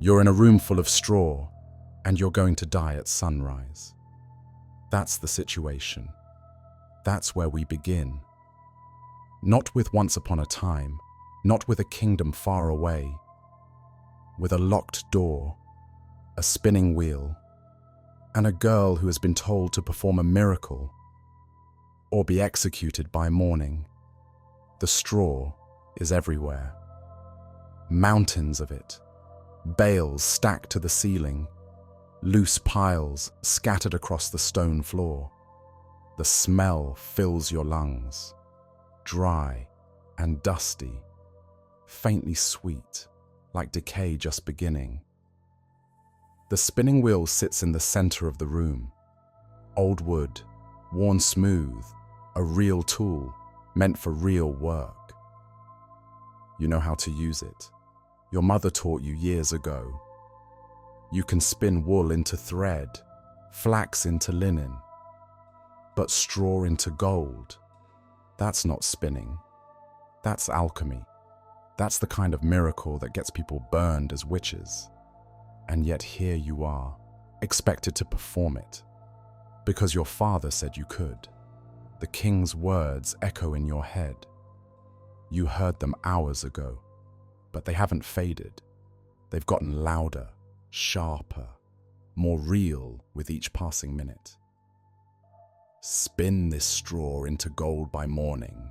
You're in a room full of straw, and you're going to die at sunrise. That's the situation. That's where we begin. Not with once upon a time, not with a kingdom far away, with a locked door, a spinning wheel, and a girl who has been told to perform a miracle or be executed by morning. The straw is everywhere. Mountains of it, bales stacked to the ceiling, loose piles scattered across the stone floor. The smell fills your lungs, dry and dusty, faintly sweet, like decay just beginning. The spinning wheel sits in the center of the room. Old wood, worn smooth, a real tool meant for real work. You know how to use it. Your mother taught you years ago. You can spin wool into thread, flax into linen, but straw into gold. That's not spinning. That's alchemy. That's the kind of miracle that gets people burned as witches. And yet here you are, expected to perform it, because your father said you could. The king's words echo in your head. You heard them hours ago, but they haven't faded. They've gotten louder, sharper, more real with each passing minute. Spin this straw into gold by morning.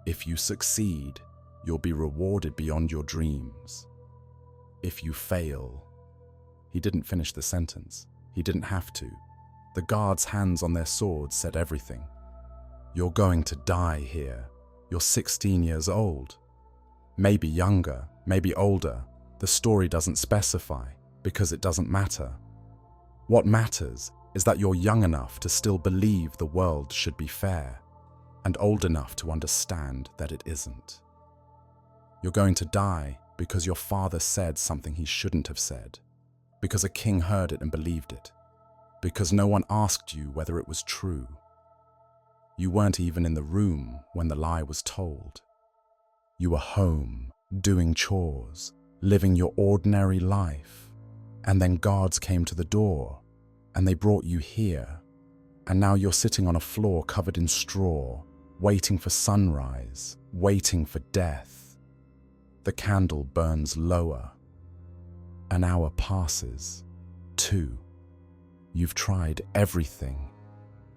If you succeed, you'll be rewarded beyond your dreams. If you fail... He didn't finish the sentence. He didn't have to. The guards' hands on their swords said everything. You're going to die here. You're 16 years old. Maybe younger, maybe older. The story doesn't specify, because it doesn't matter. What matters is that you're young enough to still believe the world should be fair, and old enough to understand that it isn't. You're going to die because your father said something he shouldn't have said, because a king heard it and believed it, because no one asked you whether it was true. You weren't even in the room when the lie was told. You were home, doing chores, living your ordinary life, and then guards came to the door, and they brought you here, and now you're sitting on a floor covered in straw, waiting for sunrise, waiting for death. The candle burns lower. An hour passes. 2. You've tried everything.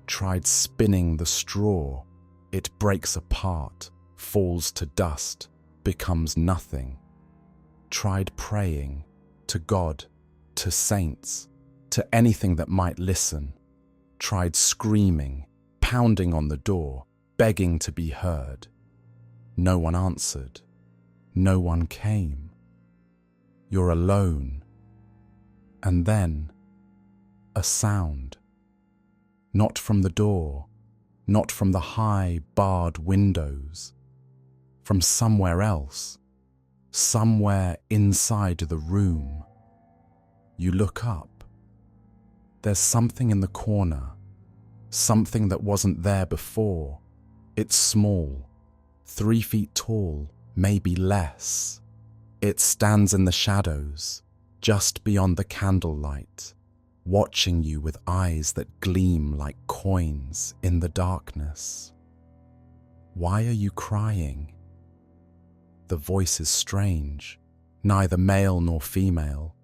Tried spinning the straw. It breaks apart, falls to dust, becomes nothing. Tried praying to God, to saints, to anything that might listen. Tried screaming, pounding on the door, begging to be heard. No one answered. No one came. You're alone. And then, a sound. Not from the door, not from the high, barred windows. From somewhere else, somewhere inside the room. You look up. There's something in the corner, something that wasn't there before. It's small, 3 feet tall, maybe less. It stands in the shadows, just beyond the candlelight, watching you with eyes that gleam like coins in the darkness. Why are you crying? The voice is strange, neither male nor female,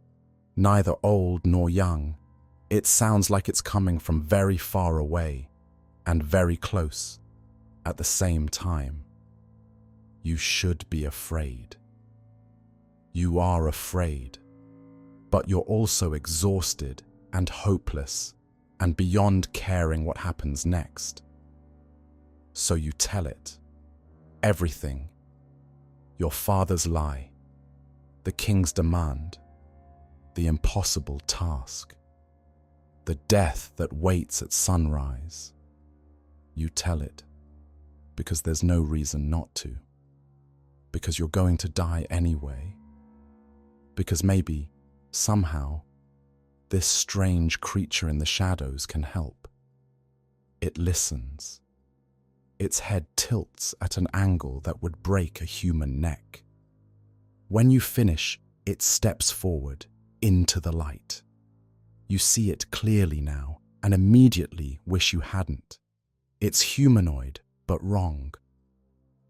neither old nor young. It sounds like it's coming from very far away and very close at the same time. You should be afraid. You are afraid, but you're also exhausted and hopeless and beyond caring what happens next. So you tell it. Everything. Your father's lie, the king's demand, the impossible task, the death that waits at sunrise. You tell it because there's no reason not to, because you're going to die anyway, because maybe, somehow, this strange creature in the shadows can help. It listens. Its head tilts at an angle that would break a human neck. When you finish, It steps forward into the light. You see it clearly now and immediately wish you hadn't. It's humanoid, but wrong.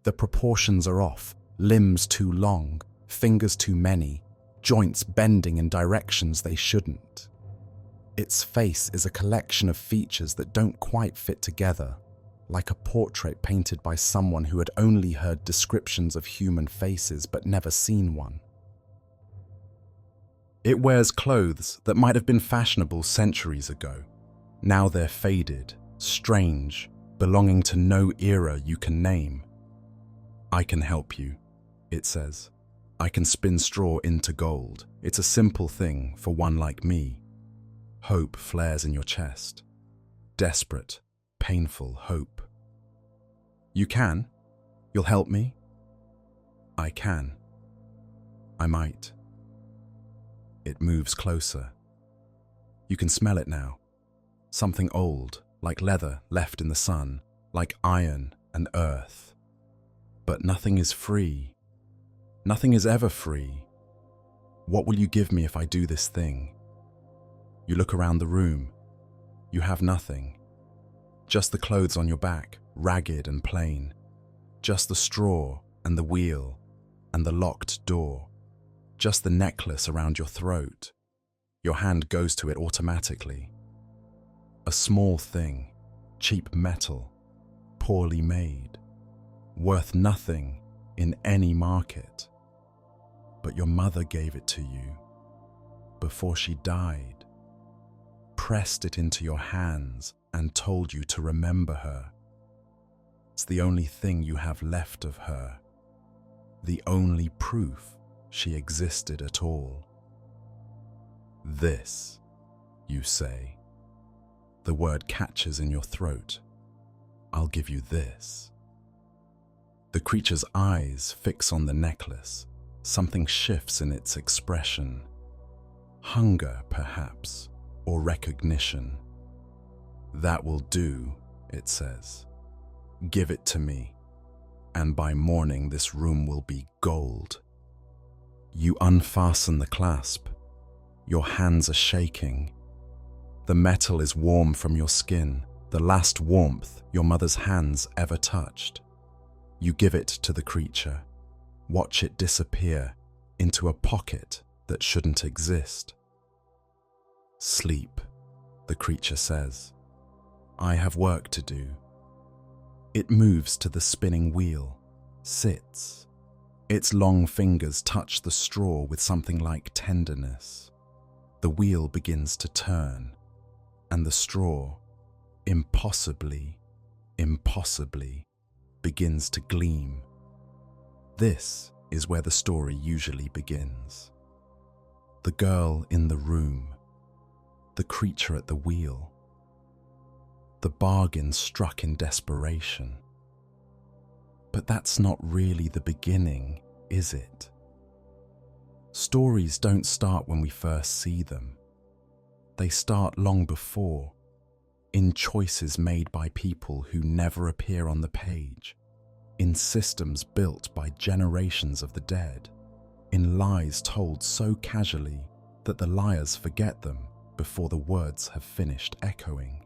The proportions are off, limbs too long, fingers too many, joints bending in directions they shouldn't. Its face is a collection of features that don't quite fit together, like a portrait painted by someone who had only heard descriptions of human faces but never seen one. It wears clothes that might have been fashionable centuries ago. Now they're faded, strange, belonging to no era you can name. "I can help you," it says. "I can spin straw into gold. It's a simple thing for one like me." Hope flares in your chest. Desperate, painful hope. "You can? You'll help me?" "I can. I might." It moves closer. You can smell it now. Something old, like leather left in the sun, like iron and earth. But nothing is free. Nothing is ever free. "What will you give me if I do this thing?" You look around the room. You have nothing. Just the clothes on your back, ragged and plain. Just the straw and the wheel and the locked door. Just the necklace around your throat. Your hand goes to it automatically. A small thing, cheap metal, poorly made, worth nothing in any market. But your mother gave it to you before she died, pressed it into your hands and told you to remember her. It's the only thing you have left of her, the only proof she existed at all. "This," you say. The word catches in your throat. "I'll give you this." The creature's eyes fix on the necklace. Something shifts in its expression. Hunger, perhaps, or recognition. "That will do," it says. "Give it to me, and by morning this room will be gold." You unfasten the clasp. Your hands are shaking. The metal is warm from your skin, the last warmth your mother's hands ever touched. You give it to the creature. Watch it disappear into a pocket that shouldn't exist. "Sleep," the creature says. "I have work to do." It moves to the spinning wheel, sits. Its long fingers touch the straw with something like tenderness. The wheel begins to turn, and the straw, impossibly, begins to gleam. This is where the story usually begins. The girl in the room, the creature at the wheel, the bargain struck in desperation. But that's not really the beginning, is it? Stories don't start when we first see them. They start long before, in choices made by people who never appear on the page, in systems built by generations of the dead, in lies told so casually that the liars forget them before the words have finished echoing.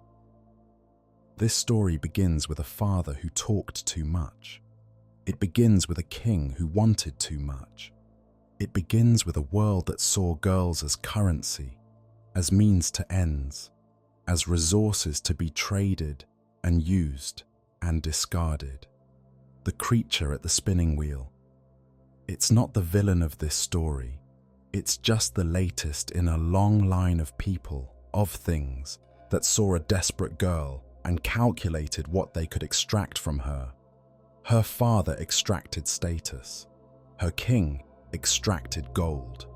This story begins with a father who talked too much. It begins with a king who wanted too much. It begins with a world that saw girls as currency, as means to ends, as resources to be traded and used and discarded. The creature at the spinning wheel. It's not the villain of this story. It's just the latest in a long line of people, of things, that saw a desperate girl and calculated what they could extract from her. Her father extracted status. Her king extracted gold.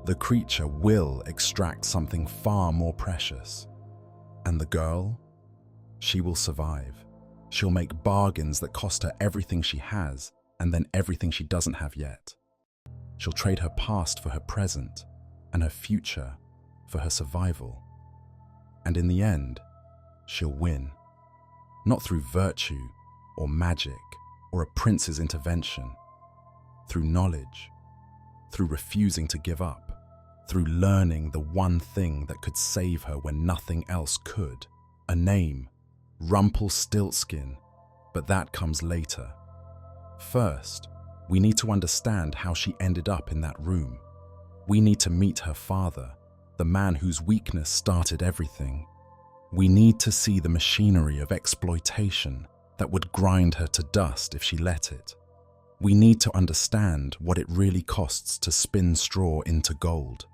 The creature will extract something far more precious. And the girl? She will survive. She'll make bargains that cost her everything she has and then everything she doesn't have yet. She'll trade her past for her present and her future for her survival. And in the end, she'll win. Not through virtue or magic or a prince's intervention. Through knowledge. through refusing to give up, through learning the one thing that could save her when nothing else could. A name, Rumpelstiltskin, but that comes later. First, we need to understand how she ended up in that room. We need to meet her father, the man whose weakness started everything. We need to see the machinery of exploitation that would grind her to dust if she let it. We need to understand what it really costs to spin straw into gold.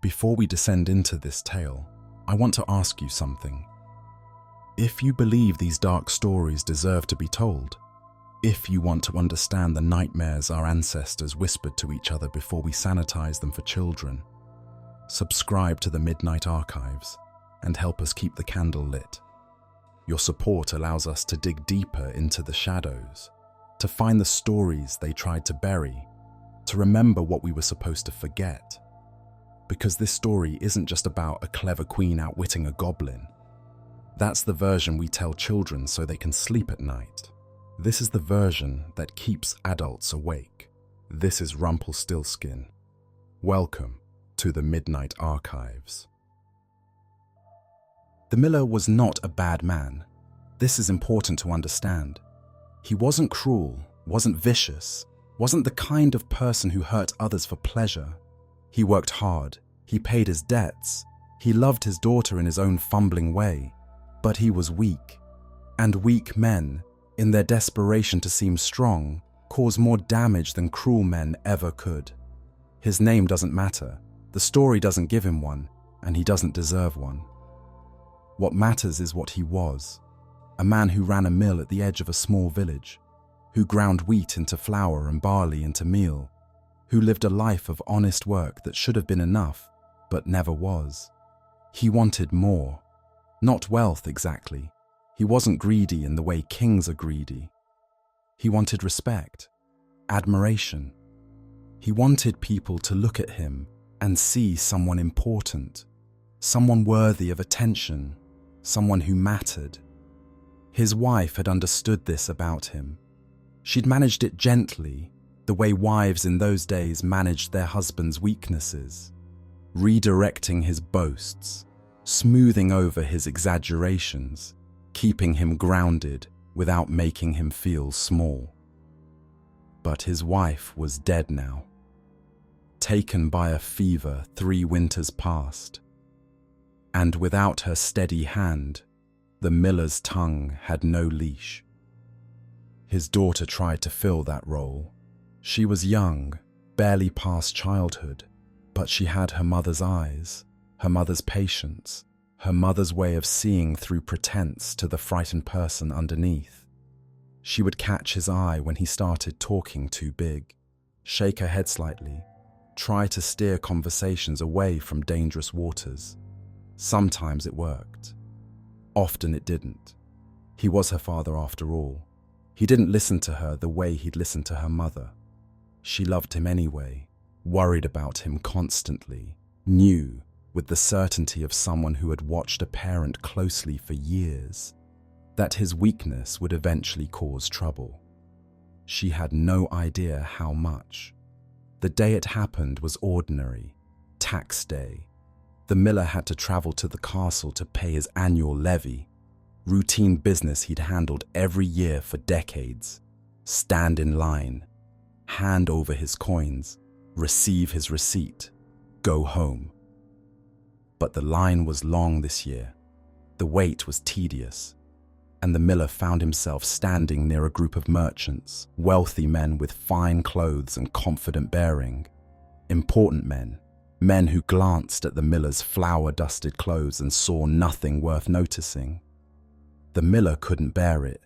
Before we descend into this tale, I want to ask you something. If you believe these dark stories deserve to be told, if you want to understand the nightmares our ancestors whispered to each other before we sanitized them for children, subscribe to the Midnight Archives and help us keep the candle lit. Your support allows us to dig deeper into the shadows, to find the stories they tried to bury, to remember what we were supposed to forget. Because this story isn't just about a clever queen outwitting a goblin. That's the version we tell children so they can sleep at night. This is the version that keeps adults awake. This is Rumpelstiltskin. Welcome to the Midnight Archives. The miller was not a bad man. This is important to understand. He wasn't cruel, wasn't vicious, wasn't the kind of person who hurt others for pleasure. He worked hard, he paid his debts, he loved his daughter in his own fumbling way, but he was weak. And weak men, in their desperation to seem strong, cause more damage than cruel men ever could. His name doesn't matter, the story doesn't give him one, and he doesn't deserve one. What matters is what he was, a man who ran a mill at the edge of a small village, who ground wheat into flour and barley into meal, who lived a life of honest work that should have been enough, but never was. He wanted more. Not wealth exactly. He wasn't greedy in the way kings are greedy. He wanted respect, admiration. He wanted people to look at him and see someone important, someone worthy of attention, someone who mattered. His wife had understood this about him. She'd managed it gently, the way wives in those days managed their husbands' weaknesses, redirecting his boasts, smoothing over his exaggerations, keeping him grounded without making him feel small. But his wife was dead now, taken by a fever 3 winters past, and without her steady hand, the miller's tongue had no leash. His daughter tried to fill that role. She was young, barely past childhood, but she had her mother's eyes, her mother's patience, her mother's way of seeing through pretense to the frightened person underneath. She would catch his eye when he started talking too big, shake her head slightly, try to steer conversations away from dangerous waters. Sometimes it worked. Often it didn't. He was her father after all. He didn't listen to her the way he'd listened to her mother. She loved him anyway, worried about him constantly, knew, with the certainty of someone who had watched a parent closely for years, that his weakness would eventually cause trouble. She had no idea how much. The day it happened was ordinary, tax day. The miller had to travel to the castle to pay his annual levy, routine business he'd handled every year for decades. Stand in line, hand over his coins, receive his receipt, go home. But the line was long this year, the wait was tedious, and the miller found himself standing near a group of merchants, wealthy men with fine clothes and confident bearing, important men, men who glanced at the miller's flour-dusted clothes and saw nothing worth noticing. The miller couldn't bear it.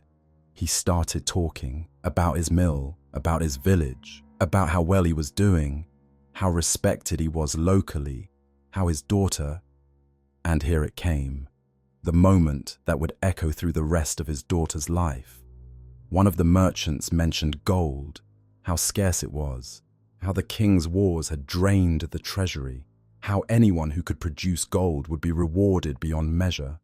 He started talking about his mill, about his village, about how well he was doing, how respected he was locally, how his daughter, and here it came, the moment that would echo through the rest of his daughter's life. One of the merchants mentioned gold, how scarce it was, how the king's wars had drained the treasury, how anyone who could produce gold would be rewarded beyond measure.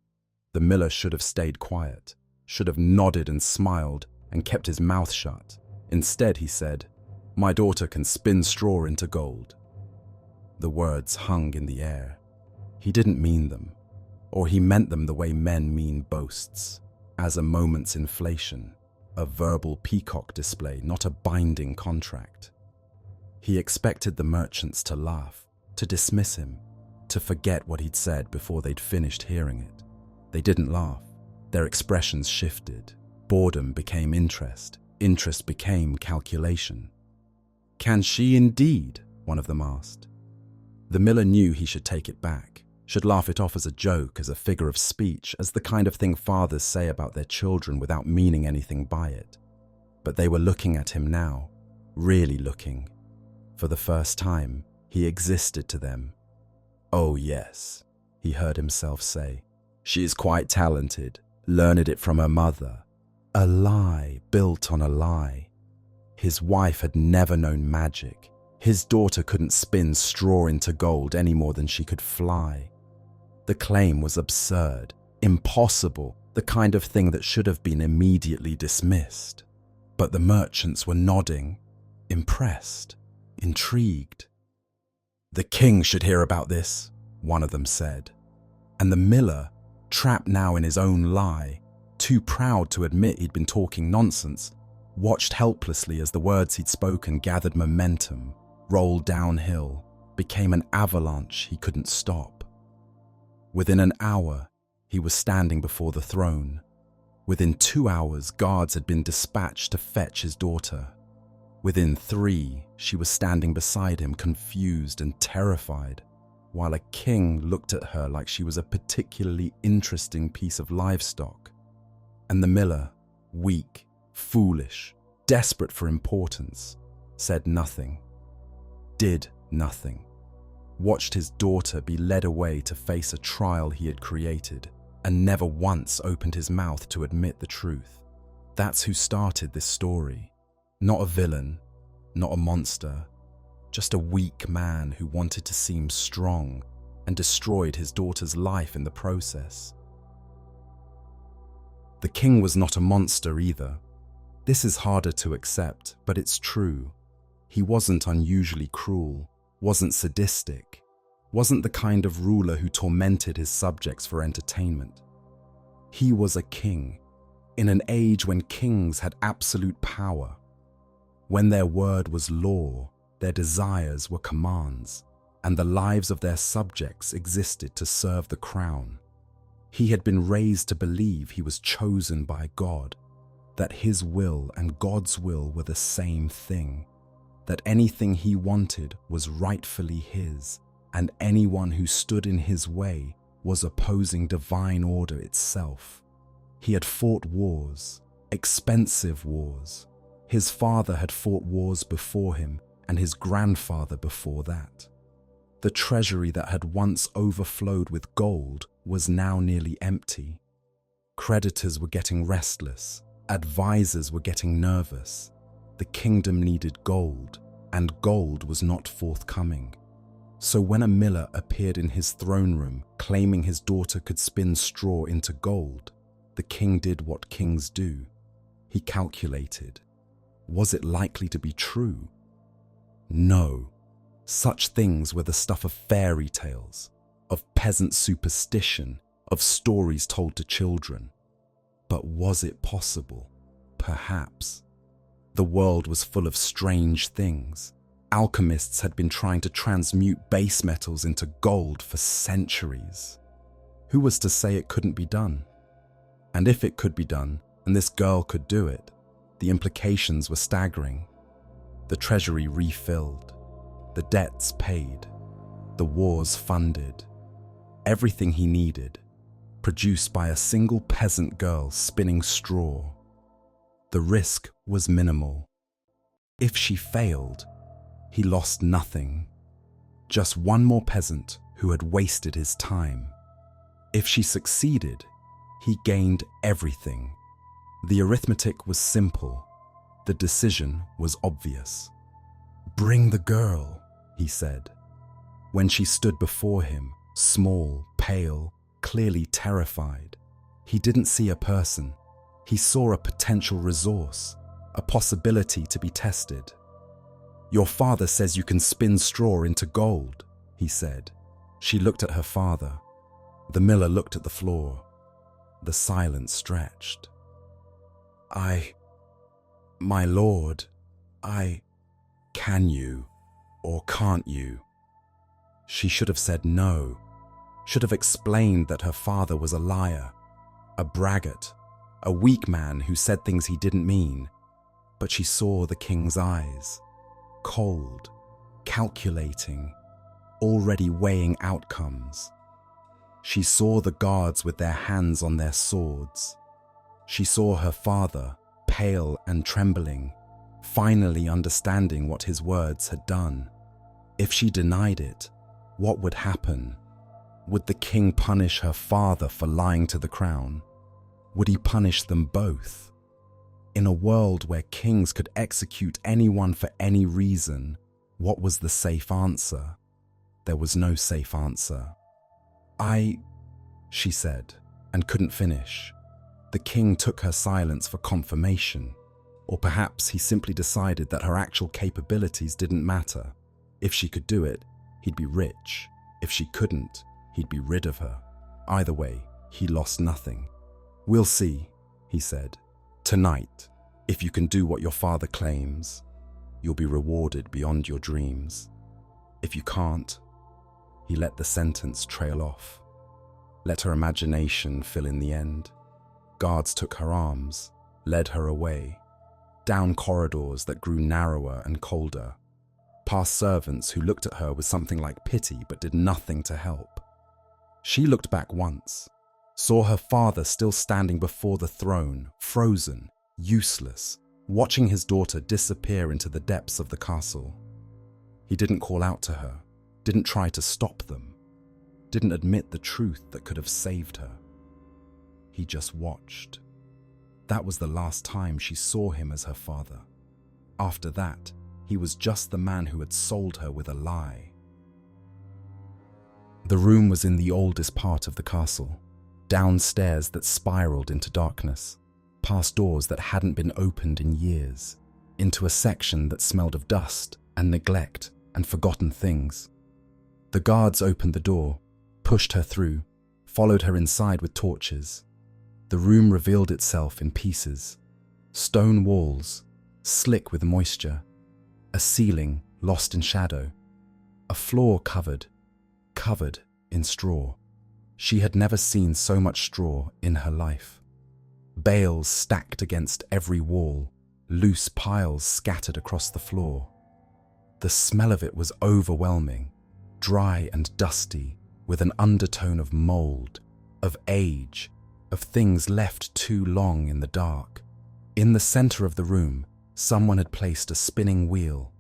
The miller should have stayed quiet, should have nodded and smiled and kept his mouth shut. Instead, he said, My daughter can spin straw into gold." The words hung in the air. He didn't mean them, or he meant them the way men mean boasts, as a moment's inflation, a verbal peacock display, not a binding contract. He expected the merchants to laugh, to dismiss him, to forget what he'd said before they'd finished hearing it. They didn't laugh. Their expressions shifted. Boredom became interest. Interest became calculation. "Can she indeed?" one of them asked. The miller knew he should take it back, should laugh it off as a joke, as a figure of speech, as the kind of thing fathers say about their children without meaning anything by it. But they were looking at him now, really looking. For the first time, he existed to them. "Oh yes," he heard himself say. "She is quite talented, learned it from her mother." A lie built on a lie. His wife had never known magic. His daughter couldn't spin straw into gold any more than she could fly. The claim was absurd, impossible, the kind of thing that should have been immediately dismissed. But the merchants were nodding, impressed, intrigued. "The king should hear about this," one of them said. And the miller, trapped now in his own lie, too proud to admit he'd been talking nonsense, watched helplessly as the words he'd spoken gathered momentum, rolled downhill, became an avalanche he couldn't stop. Within an hour, he was standing before the throne. Within 2 hours, guards had been dispatched to fetch his daughter. Within 3, she was standing beside him, confused and terrified, while a king looked at her like she was a particularly interesting piece of livestock. And the miller, weak, foolish, desperate for importance, said nothing, did nothing, watched his daughter be led away to face a trial he had created, and never once opened his mouth to admit the truth. That's who started this story. Not a villain, not a monster, just a weak man who wanted to seem strong and destroyed his daughter's life in the process. The king was not a monster either. This is harder to accept, but it's true. He wasn't unusually cruel, wasn't sadistic, wasn't the kind of ruler who tormented his subjects for entertainment. He was a king, in an age when kings had absolute power, when their word was law, their desires were commands, and the lives of their subjects existed to serve the crown. He had been raised to believe he was chosen by God, that his will and God's will were the same thing, that anything he wanted was rightfully his, and anyone who stood in his way was opposing divine order itself. He had fought wars, expensive wars. His father had fought wars before him, and his grandfather before that. The treasury that had once overflowed with gold was now nearly empty. Creditors were getting restless, advisors were getting nervous. The kingdom needed gold, and gold was not forthcoming. So when a miller appeared in his throne room claiming his daughter could spin straw into gold, the king did what kings do. He calculated. Was it likely to be true? No. Such things were the stuff of fairy tales, of peasant superstition, of stories told to children. But was it possible? Perhaps. The world was full of strange things. Alchemists had been trying to transmute base metals into gold for centuries. Who was to say it couldn't be done? And if it could be done, and this girl could do it, the implications were staggering. The treasury refilled, the debts paid, the wars funded. Everything he needed, produced by a single peasant girl spinning straw. The risk was minimal. If she failed, he lost nothing. Just one more peasant who had wasted his time. If she succeeded, he gained everything. The arithmetic was simple. The decision was obvious. "Bring the girl," he said. When she stood before him, small, pale, clearly terrified, he didn't see a person. He saw a potential resource, a possibility to be tested. "Your father says you can spin straw into gold," he said. She looked at her father. The miller looked at the floor. The silence stretched. My lord, can you or can't you?" She should have said no, should have explained that her father was a liar, a braggart, a weak man who said things he didn't mean. But she saw the king's eyes, cold, calculating, already weighing outcomes. She saw the guards with their hands on their swords. She saw her father, pale and trembling, finally understanding what his words had done. If she denied it, what would happen? Would the king punish her father for lying to the crown? Would he punish them both? In a world where kings could execute anyone for any reason, what was the safe answer? There was no safe answer. She said, and couldn't finish. The king took her silence for confirmation, or perhaps he simply decided that her actual capabilities didn't matter. If she could do it, he'd be rich. If she couldn't, he'd be rid of her. Either way, he lost nothing. "We'll see," he said. "Tonight, if you can do what your father claims, you'll be rewarded beyond your dreams. If you can't," he let the sentence trail off. Let her imagination fill in the end. Guards took her arms, led her away, down corridors that grew narrower and colder, past servants who looked at her with something like pity but did nothing to help. She looked back once, saw her father still standing before the throne, frozen, useless, watching his daughter disappear into the depths of the castle. He didn't call out to her, didn't try to stop them, didn't admit the truth that could have saved her. He just watched. That was the last time she saw him as her father. After that, he was just the man who had sold her with a lie. The room was in the oldest part of the castle, downstairs that spiraled into darkness, past doors that hadn't been opened in years, into a section that smelled of dust and neglect and forgotten things. The guards opened the door, pushed her through, followed her inside with torches. The room revealed itself in pieces. Stone walls, slick with moisture. A ceiling lost in shadow. A floor covered in straw. She had never seen so much straw in her life. Bales stacked against every wall, loose piles scattered across the floor. The smell of it was overwhelming, dry and dusty, with an undertone of mold, of age, of things left too long in the dark. In the center of the room, someone had placed a spinning wheel.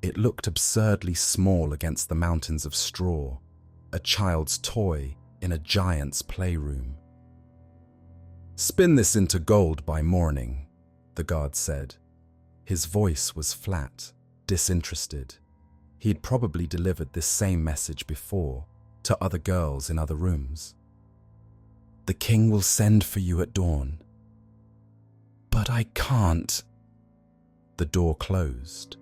It looked absurdly small against the mountains of straw, a child's toy in a giant's playroom. "Spin this into gold by morning," the guard said. His voice was flat, disinterested. He'd probably delivered this same message before, to other girls in other rooms. "The king will send for you at dawn." "But I can't." The door closed.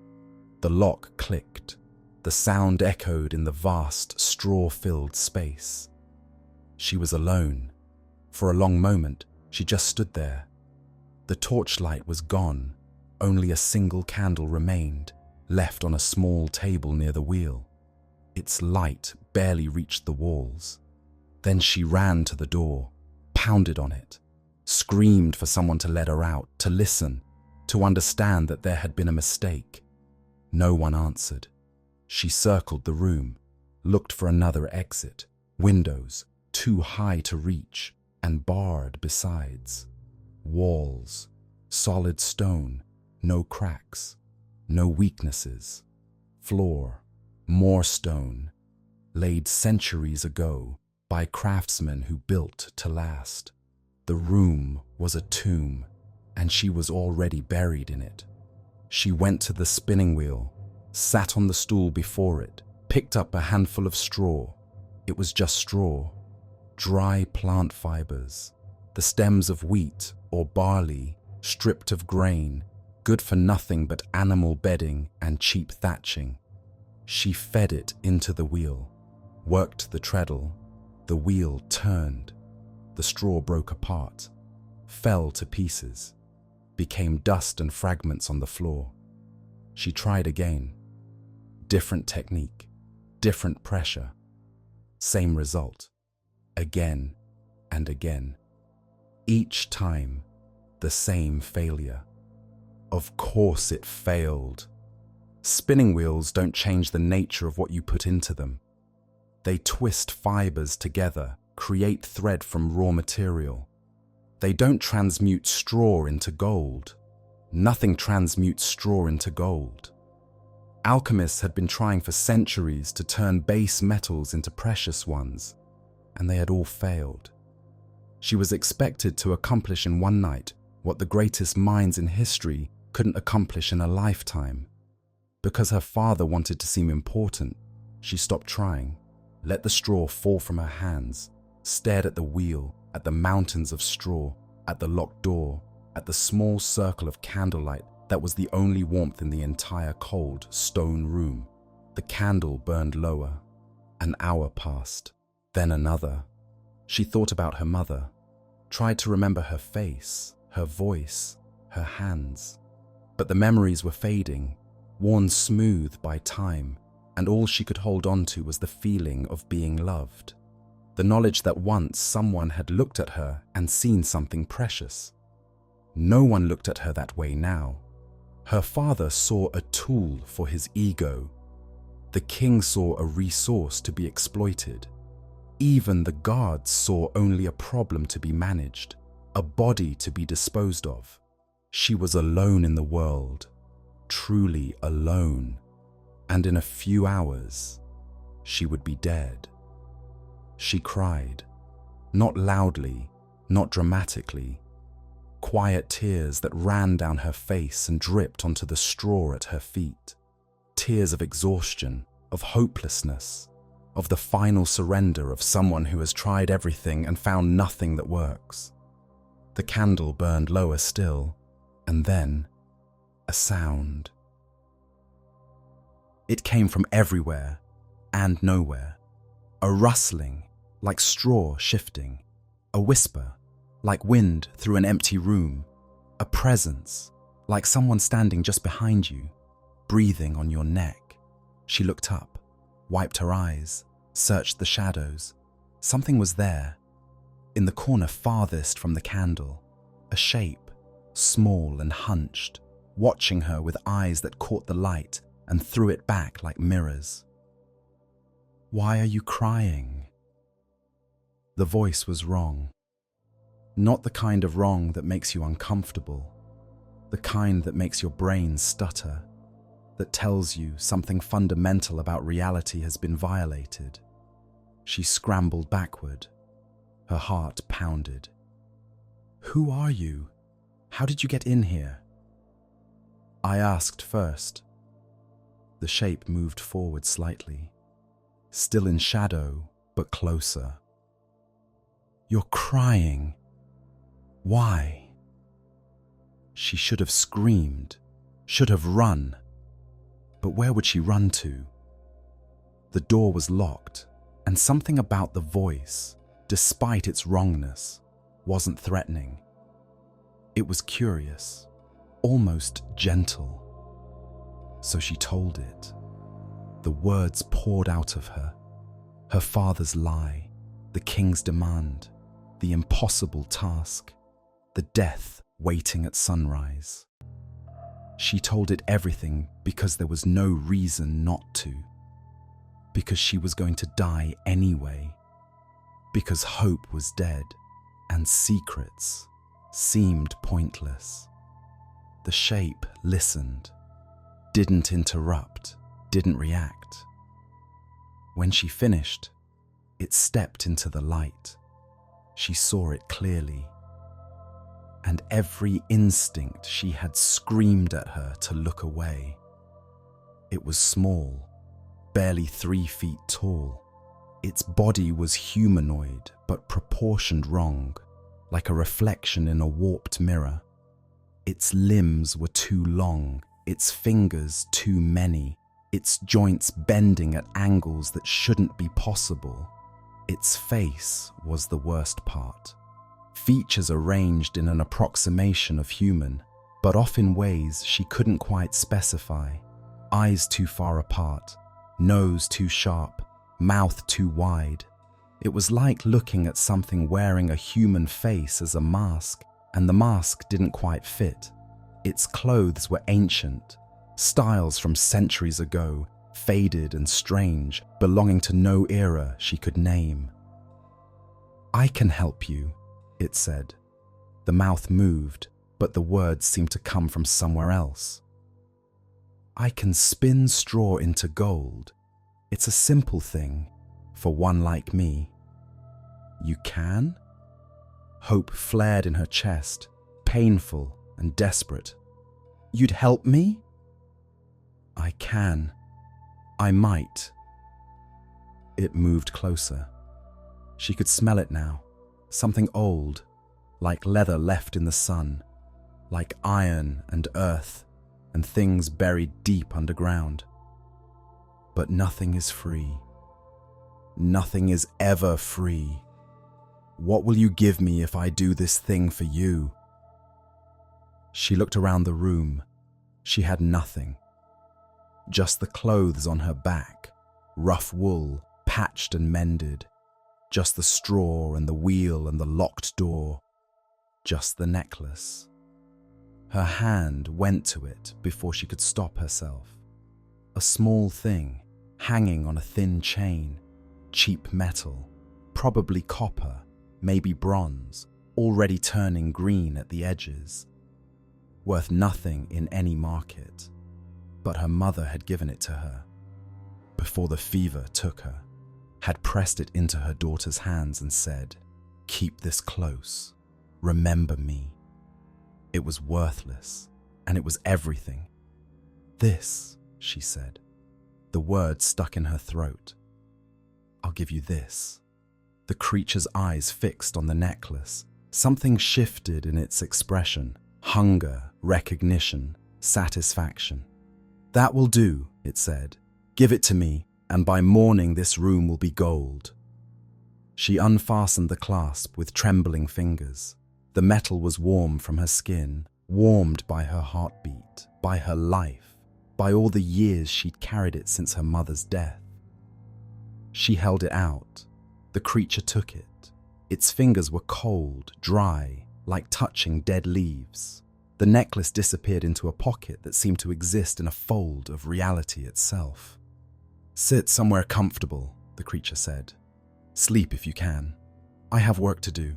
The lock clicked. The sound echoed in the vast, straw-filled space. She was alone. For a long moment, she just stood there. The torchlight was gone. Only a single candle remained, left on a small table near the wheel. Its light barely reached the walls. Then she ran to the door, pounded on it, screamed for someone to let her out, to listen, to understand that there had been a mistake. No one answered. She circled the room, looked for another exit, windows too high to reach and barred besides. Walls, solid stone, no cracks, no weaknesses. Floor, more stone, laid centuries ago by craftsmen who built to last. The room was a tomb, and she was already buried in it. She went to the spinning wheel, sat on the stool before it, picked up a handful of straw. It was just straw, dry plant fibers, the stems of wheat or barley, stripped of grain, good for nothing but animal bedding and cheap thatching. She fed it into the wheel, worked the treadle, the wheel turned, the straw broke apart, fell to pieces, became dust and fragments on the floor. She tried again. Different technique, different pressure, same result, again and again. Each time, the same failure. Of course it failed. Spinning wheels don't change the nature of what you put into them. They twist fibers together, create thread from raw material. They don't transmute straw into gold. Nothing transmutes straw into gold. Alchemists had been trying for centuries to turn base metals into precious ones, and they had all failed. She was expected to accomplish in one night what the greatest minds in history couldn't accomplish in a lifetime. Because her father wanted to seem important, she stopped trying, let the straw fall from her hands, stared at the wheel, at the mountains of straw, at the locked door, at the small circle of candlelight that was the only warmth in the entire cold, stone room. The candle burned lower. An hour passed, then another. She thought about her mother, tried to remember her face, her voice, her hands. But the memories were fading, worn smooth by time, and all she could hold on to was the feeling of being loved. The knowledge that once someone had looked at her and seen something precious. No one looked at her that way now. Her father saw a tool for his ego. The king saw a resource to be exploited. Even the guards saw only a problem to be managed, a body to be disposed of. She was alone in the world, truly alone, and in a few hours, she would be dead. She cried, not loudly, not dramatically, quiet tears that ran down her face and dripped onto the straw at her feet. Tears of exhaustion, of hopelessness, of the final surrender of someone who has tried everything and found nothing that works. The candle burned lower still, and then a sound. It came from everywhere and nowhere. A rustling, like straw shifting. A whisper, like wind through an empty room. A presence, like someone standing just behind you, breathing on your neck. She looked up, wiped her eyes, searched the shadows. Something was there. In the corner farthest from the candle, a shape, small and hunched, watching her with eyes that caught the light and threw it back like mirrors. "Why are you crying?" The voice was wrong. Not the kind of wrong that makes you uncomfortable, the kind that makes your brain stutter, that tells you something fundamental about reality has been violated. She scrambled backward. Her heart pounded. "Who are you? How did you get in here?" I asked first. The shape moved forward slightly, still in shadow, but closer. "You're crying. Why?" She should have screamed, should have run. But where would she run to? The door was locked, and something about the voice, despite its wrongness, wasn't threatening. It was curious, almost gentle. So she told it. The words poured out of her. Her father's lie, the king's demand, the impossible task, the death waiting at sunrise. She told it everything because there was no reason not to. Because she was going to die anyway. Because hope was dead and secrets seemed pointless. The shape listened, didn't interrupt, didn't react. When she finished, it stepped into the light. She saw it clearly. And every instinct she had screamed at her to look away. It was small, barely 3 feet tall. Its body was humanoid, but proportioned wrong, like a reflection in a warped mirror. Its limbs were too long, its fingers too many, its joints bending at angles that shouldn't be possible. Its face was the worst part. Features arranged in an approximation of human, but off in ways she couldn't quite specify. Eyes too far apart, nose too sharp, mouth too wide. It was like looking at something wearing a human face as a mask, and the mask didn't quite fit. Its clothes were ancient, styles from centuries ago, faded and strange, belonging to no era she could name. "I can help you," it said. The mouth moved, but the words seemed to come from somewhere else. "I can spin straw into gold. It's a simple thing for one like me." "You can?" Hope flared in her chest, painful and desperate. "You'd help me?" "I can. I might." It moved closer. She could smell it now, something old, like leather left in the sun, like iron and earth and things buried deep underground. But nothing is free. Nothing is ever free. What will you give me if I do this thing for you? She looked around the room. She had nothing. Just the clothes on her back, rough wool, patched and mended. Just the straw and the wheel and the locked door. Just the necklace. Her hand went to it before she could stop herself. A small thing, hanging on a thin chain, cheap metal, probably copper, maybe bronze, already turning green at the edges. Worth nothing in any market, but her mother had given it to her. Before the fever took her, had pressed it into her daughter's hands and said, "Keep this close, remember me." It was worthless, and it was everything. "This," she said. The word stuck in her throat. "I'll give you this." The creature's eyes fixed on the necklace. Something shifted in its expression. Hunger, recognition, satisfaction. "That will do," it said. "Give it to me, and by morning this room will be gold." She unfastened the clasp with trembling fingers. The metal was warm from her skin, warmed by her heartbeat, by her life, by all the years she'd carried it since her mother's death. She held it out. The creature took it. Its fingers were cold, dry, like touching dead leaves. The necklace disappeared into a pocket that seemed to exist in a fold of reality itself. "Sit somewhere comfortable," the creature said. "Sleep if you can. I have work to do."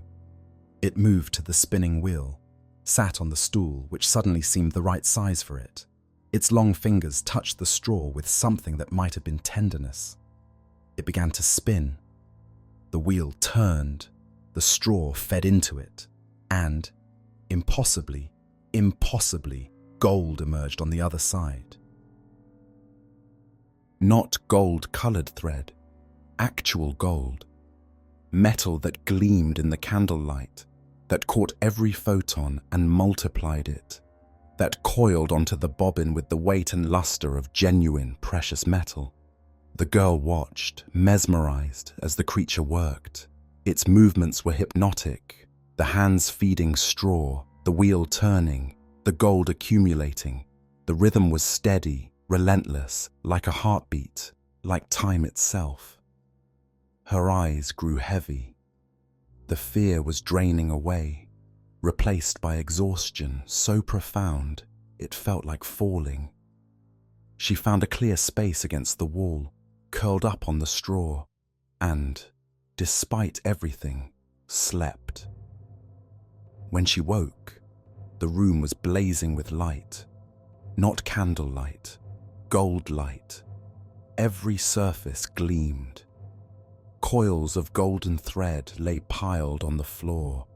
It moved to the spinning wheel, sat on the stool, which suddenly seemed the right size for it. Its long fingers touched the straw with something that might have been tenderness. It began to spin. The wheel turned, the straw fed into it, and, impossibly, gold emerged on the other side. Not gold-colored thread, actual gold. Metal that gleamed in the candlelight, that caught every photon and multiplied it, that coiled onto the bobbin with the weight and luster of genuine precious metal. The girl watched, mesmerized, as the creature worked. Its movements were hypnotic, the hands feeding straw, the wheel turning, the gold accumulating. The rhythm was steady, relentless, like a heartbeat, like time itself. Her eyes grew heavy. The fear was draining away, replaced by exhaustion so profound it felt like falling. She found a clear space against the wall, curled up on the straw, and, despite everything, slept. When she woke, the room was blazing with light. Not candlelight, gold light. Every surface gleamed. Coils of golden thread lay piled on the floor,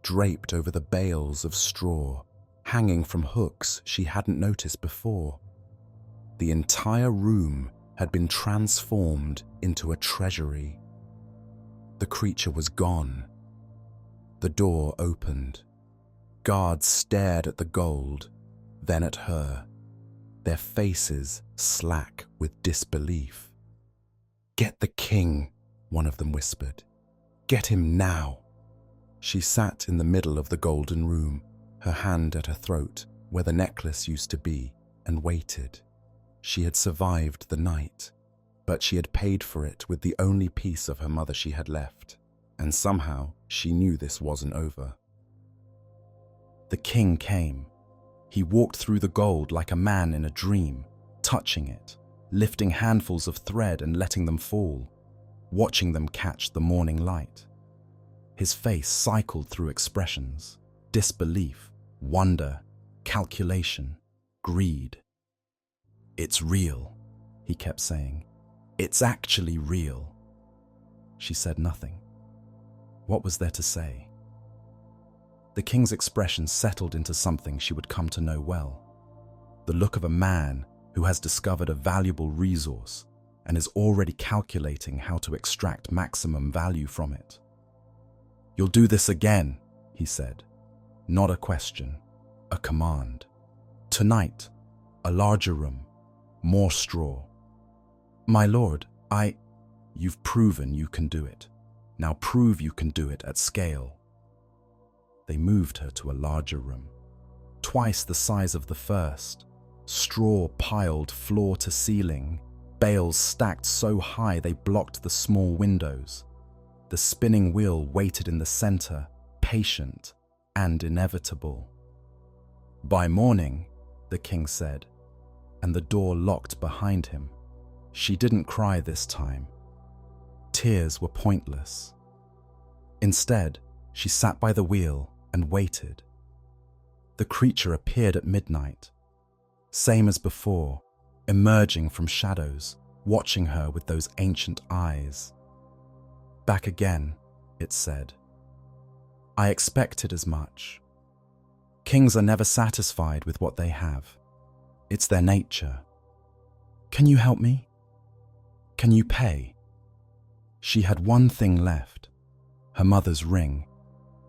draped over the bales of straw, hanging from hooks she hadn't noticed before. The entire room had been transformed into a treasury. The creature was gone. The door opened. guards stared at the gold, then at her, their faces slack with disbelief. "Get the king," one of them whispered. "Get him now." She sat in the middle of the golden room, her hand at her throat where the necklace used to be, and waited. She had survived the night, but she had paid for it with the only piece of her mother she had left, and somehow she knew this wasn't over. The king came. He walked through the gold like a man in a dream, touching it, lifting handfuls of thread and letting them fall, watching them catch the morning light. His face cycled through expressions: disbelief, wonder, calculation, greed. "It's real," he kept saying. "It's actually real." She said nothing. What was there to say? The king's expression settled into something she would come to know well. The look of a man who has discovered a valuable resource and is already calculating how to extract maximum value from it. "You'll do this again," he said. Not a question, a command. "Tonight, a larger room, more straw." "My lord, You've proven you can do it. Now prove you can do it at scale." They moved her to a larger room, twice the size of the first, straw piled floor to ceiling, bales stacked so high they blocked the small windows. The spinning wheel waited in the center, patient and inevitable. "By morning," the king said, and the door locked behind him. She didn't cry this time. Tears were pointless. Instead, she sat by the wheel and waited. The creature appeared at midnight, same as before, emerging from shadows, watching her with those ancient eyes. "Back again," it said. "I expected as much. Kings are never satisfied with what they have. It's their nature. Can you help me? Can you pay?" She had one thing left, her mother's ring,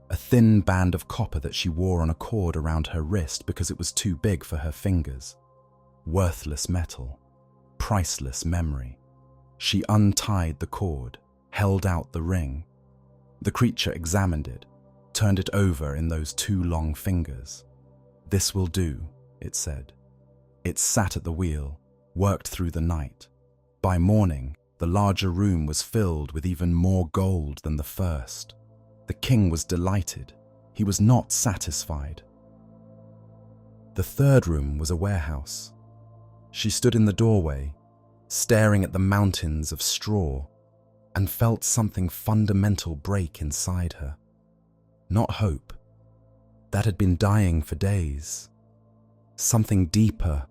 a thin band of copper that she wore on a cord around her wrist because it was too big for her fingers. Worthless metal, priceless memory. She untied the cord, held out the ring. The creature examined it, turned it over in those two long fingers. "This will do," it said. It sat at the wheel, worked through the night. By morning, the larger room was filled with even more gold than the first. The king was delighted. He was not satisfied. The third room was a warehouse. She stood in the doorway, staring at the mountains of straw, and felt something fundamental break inside her. Not hope. That had been dying for days. Something deeper.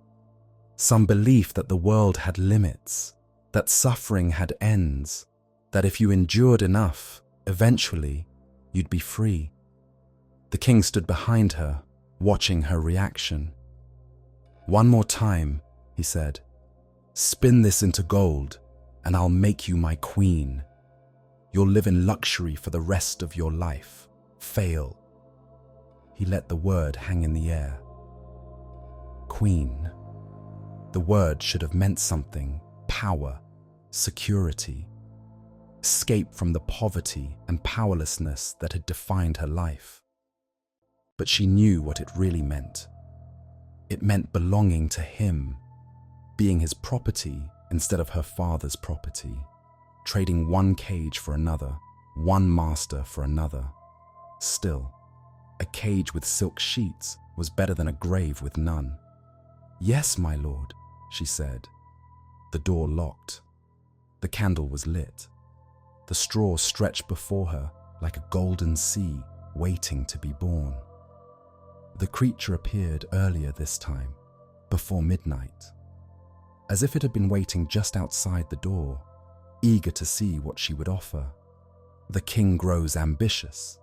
Some belief that the world had limits, that suffering had ends, that if you endured enough, eventually, you'd be free. The king stood behind her, watching her reaction. "One more time," he said. "Spin this into gold, and I'll make you my queen. You'll live in luxury for the rest of your life. Fail." He let the word hang in the air. Queen. The word should have meant something: power, security, escape from the poverty and powerlessness that had defined her life. But she knew what it really meant. It meant belonging to him, being his property instead of her father's property, trading one cage for another, one master for another. Still, a cage with silk sheets was better than a grave with none. "Yes, my lord," she said. The door locked. The candle was lit. The straw stretched before her like a golden sea waiting to be born. The creature appeared earlier this time, before midnight, as if it had been waiting just outside the door, eager to see what she would offer. "The king grows ambitious,"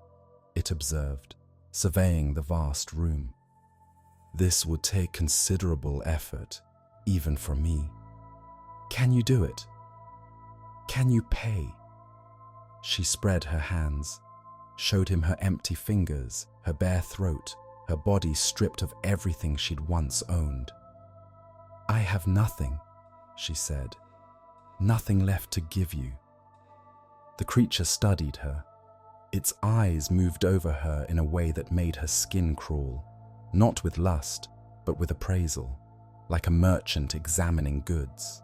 it observed, surveying the vast room. "This would take considerable effort, even for me. Can you do it? Can you pay?" She spread her hands, showed him her empty fingers, her bare throat, her body stripped of everything she'd once owned. "I have nothing," she said. "Nothing left to give you." The creature studied her. Its eyes moved over her in a way that made her skin crawl, not with lust, but with appraisal, like a merchant examining goods.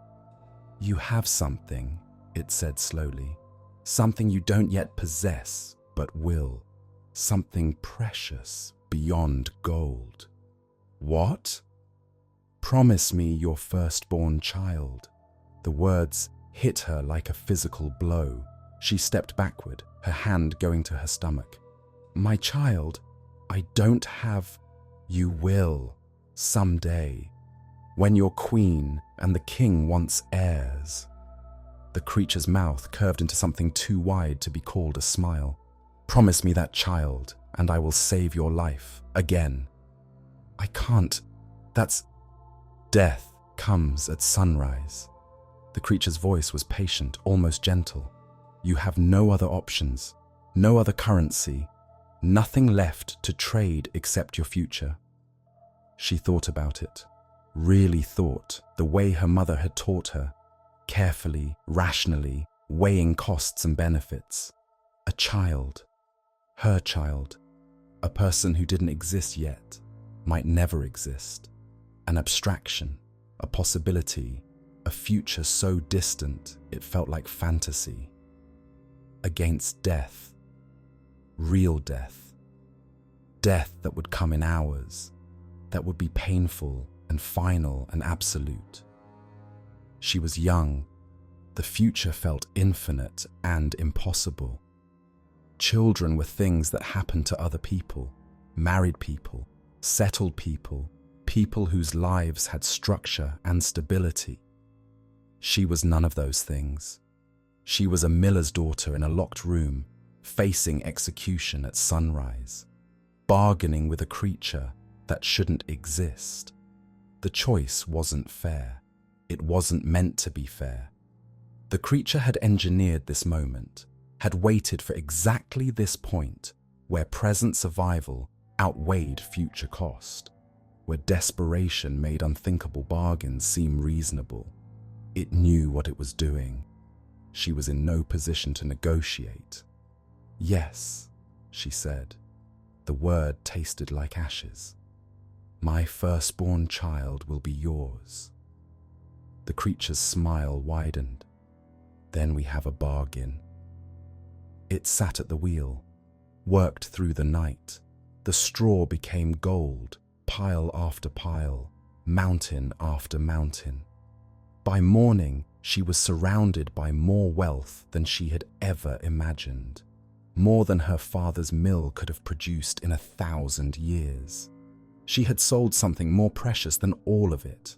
"You have something," it said slowly. "Something you don't yet possess, but will. Something precious beyond gold." "What?" "Promise me your firstborn child." The words hit her like a physical blow. She stepped backward, her hand going to her stomach. "My child, I don't have—" "You will, someday, when you're queen and the king wants heirs." The creature's mouth curved into something too wide to be called a smile. "Promise me that child, and I will save your life again." "I can't. That's—" "Death comes at sunrise." The creature's voice was patient, almost gentle. "You have no other options, no other currency, nothing left to trade except your future." She thought about it, really thought, the way her mother had taught her, carefully, rationally, weighing costs and benefits. A child, her child, a person who didn't exist yet, might never exist, an abstraction, a possibility, a future so distant it felt like fantasy. Against death, real death, death that would come in hours, that would be painful and final and absolute. She was young. The future felt infinite and impossible. Children were things that happened to other people, married people, settled people, people whose lives had structure and stability. She was none of those things. She was a miller's daughter in a locked room, facing execution at sunrise, bargaining with a creature that shouldn't exist. The choice wasn't fair. It wasn't meant to be fair. The creature had engineered this moment, had waited for exactly this point where present survival outweighed future cost, where desperation made unthinkable bargains seem reasonable. It knew what it was doing. She was in no position to negotiate. "Yes," she said. The word tasted like ashes. "My firstborn child will be yours." The creature's smile widened. "Then we have a bargain." It sat at the wheel, worked through the night. The straw became gold, pile after pile, mountain after mountain. By morning, she was surrounded by more wealth than she had ever imagined, more than her father's mill could have produced in 1,000 years. She had sold something more precious than all of it.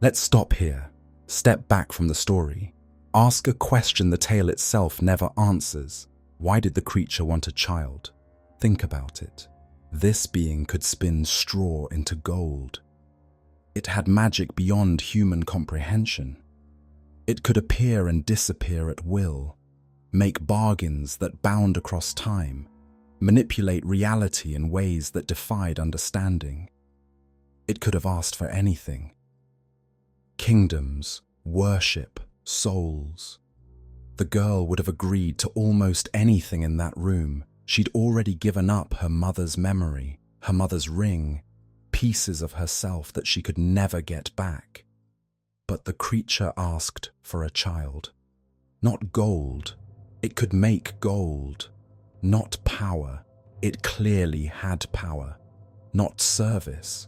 Let's stop here, step back from the story, ask a question the tale itself never answers. Why did the creature want a child? Think about it. This being could spin straw into gold. It had magic beyond human comprehension. It could appear and disappear at will, make bargains that bound across time, manipulate reality in ways that defied understanding. It could have asked for anything. Kingdoms, worship, souls. The girl would have agreed to almost anything in that room. She'd already given up her mother's memory, her mother's ring, pieces of herself that she could never get back. But the creature asked for a child. Not gold. It could make gold. Not power. It clearly had power. Not service.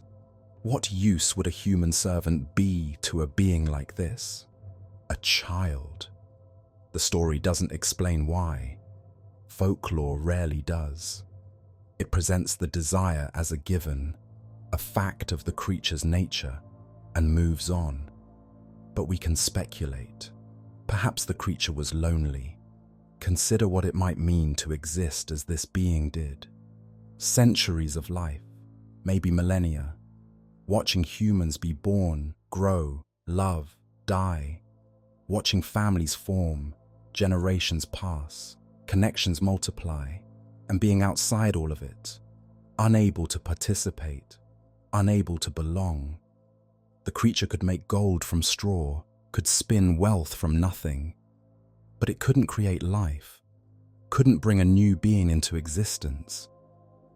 What use would a human servant be to a being like this? A child. The story doesn't explain why. Folklore rarely does. It presents the desire as a given, a fact of the creature's nature, and moves on. But we can speculate. Perhaps the creature was lonely. Consider what it might mean to exist as this being did. Centuries of life, maybe millennia, watching humans be born, grow, love, die, watching families form, generations pass, connections multiply, and being outside all of it, unable to participate, unable to belong. The creature could make gold from straw, could spin wealth from nothing, but it couldn't create life, couldn't bring a new being into existence,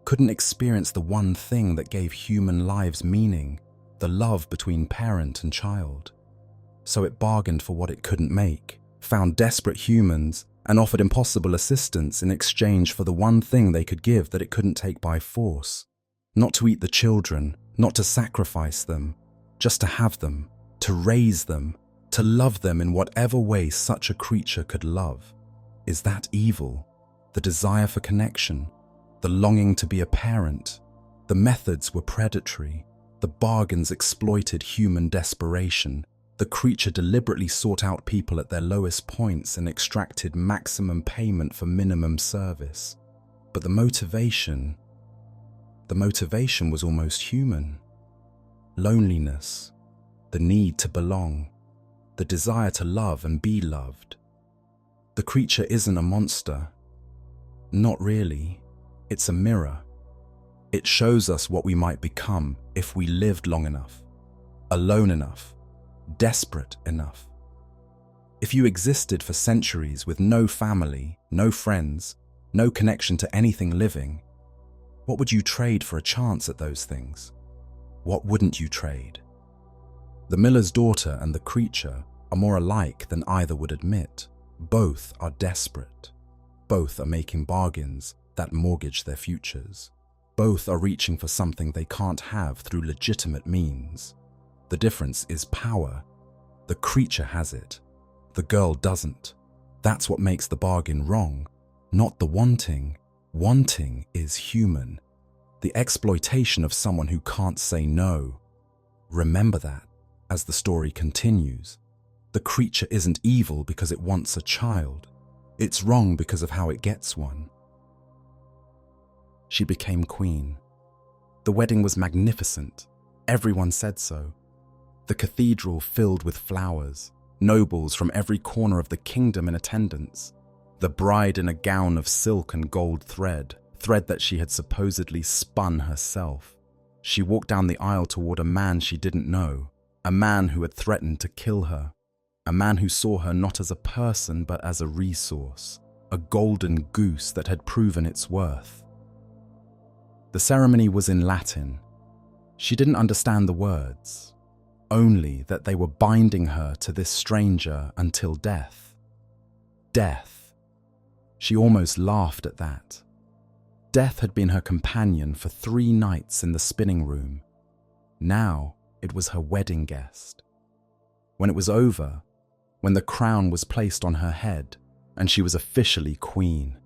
couldn't experience the one thing that gave human lives meaning, the love between parent and child. So it bargained for what it couldn't make, found desperate humans, and offered impossible assistance in exchange for the one thing they could give that it couldn't take by force. Not to eat the children, not to sacrifice them, just to have them, to raise them, to love them in whatever way such a creature could love. Is that evil? The desire for connection, the longing to be a parent. The methods were predatory. The bargains exploited human desperation. The creature deliberately sought out people at their lowest points and extracted maximum payment for minimum service. But the motivation was almost human. Loneliness, the need to belong, the desire to love and be loved. The creature isn't a monster. Not really. It's a mirror. It shows us what we might become if we lived long enough, alone enough, desperate enough. If you existed for centuries with no family, no friends, no connection to anything living, what would you trade for a chance at those things? What wouldn't you trade? The miller's daughter and the creature are more alike than either would admit. Both are desperate. Both are making bargains that mortgage their futures. Both are reaching for something they can't have through legitimate means. The difference is power. The creature has it. The girl doesn't. That's what makes the bargain wrong, not the wanting. Wanting is human. The exploitation of someone who can't say no. Remember that as the story continues. The creature isn't evil because it wants a child. It's wrong because of how it gets one. She became queen. The wedding was magnificent. Everyone said so. The cathedral filled with flowers, nobles from every corner of the kingdom in attendance. The bride in a gown of silk and gold thread that she had supposedly spun herself. She walked down the aisle toward a man she didn't know, a man who had threatened to kill her, a man who saw her not as a person but as a resource, a golden goose that had proven its worth. The ceremony was in Latin. She didn't understand the words, only that they were binding her to this stranger until death. Death. She almost laughed at that. Death had been her companion for 3 nights in the spinning room. Now it was her wedding guest. When it was over, when the crown was placed on her head and she was officially queen,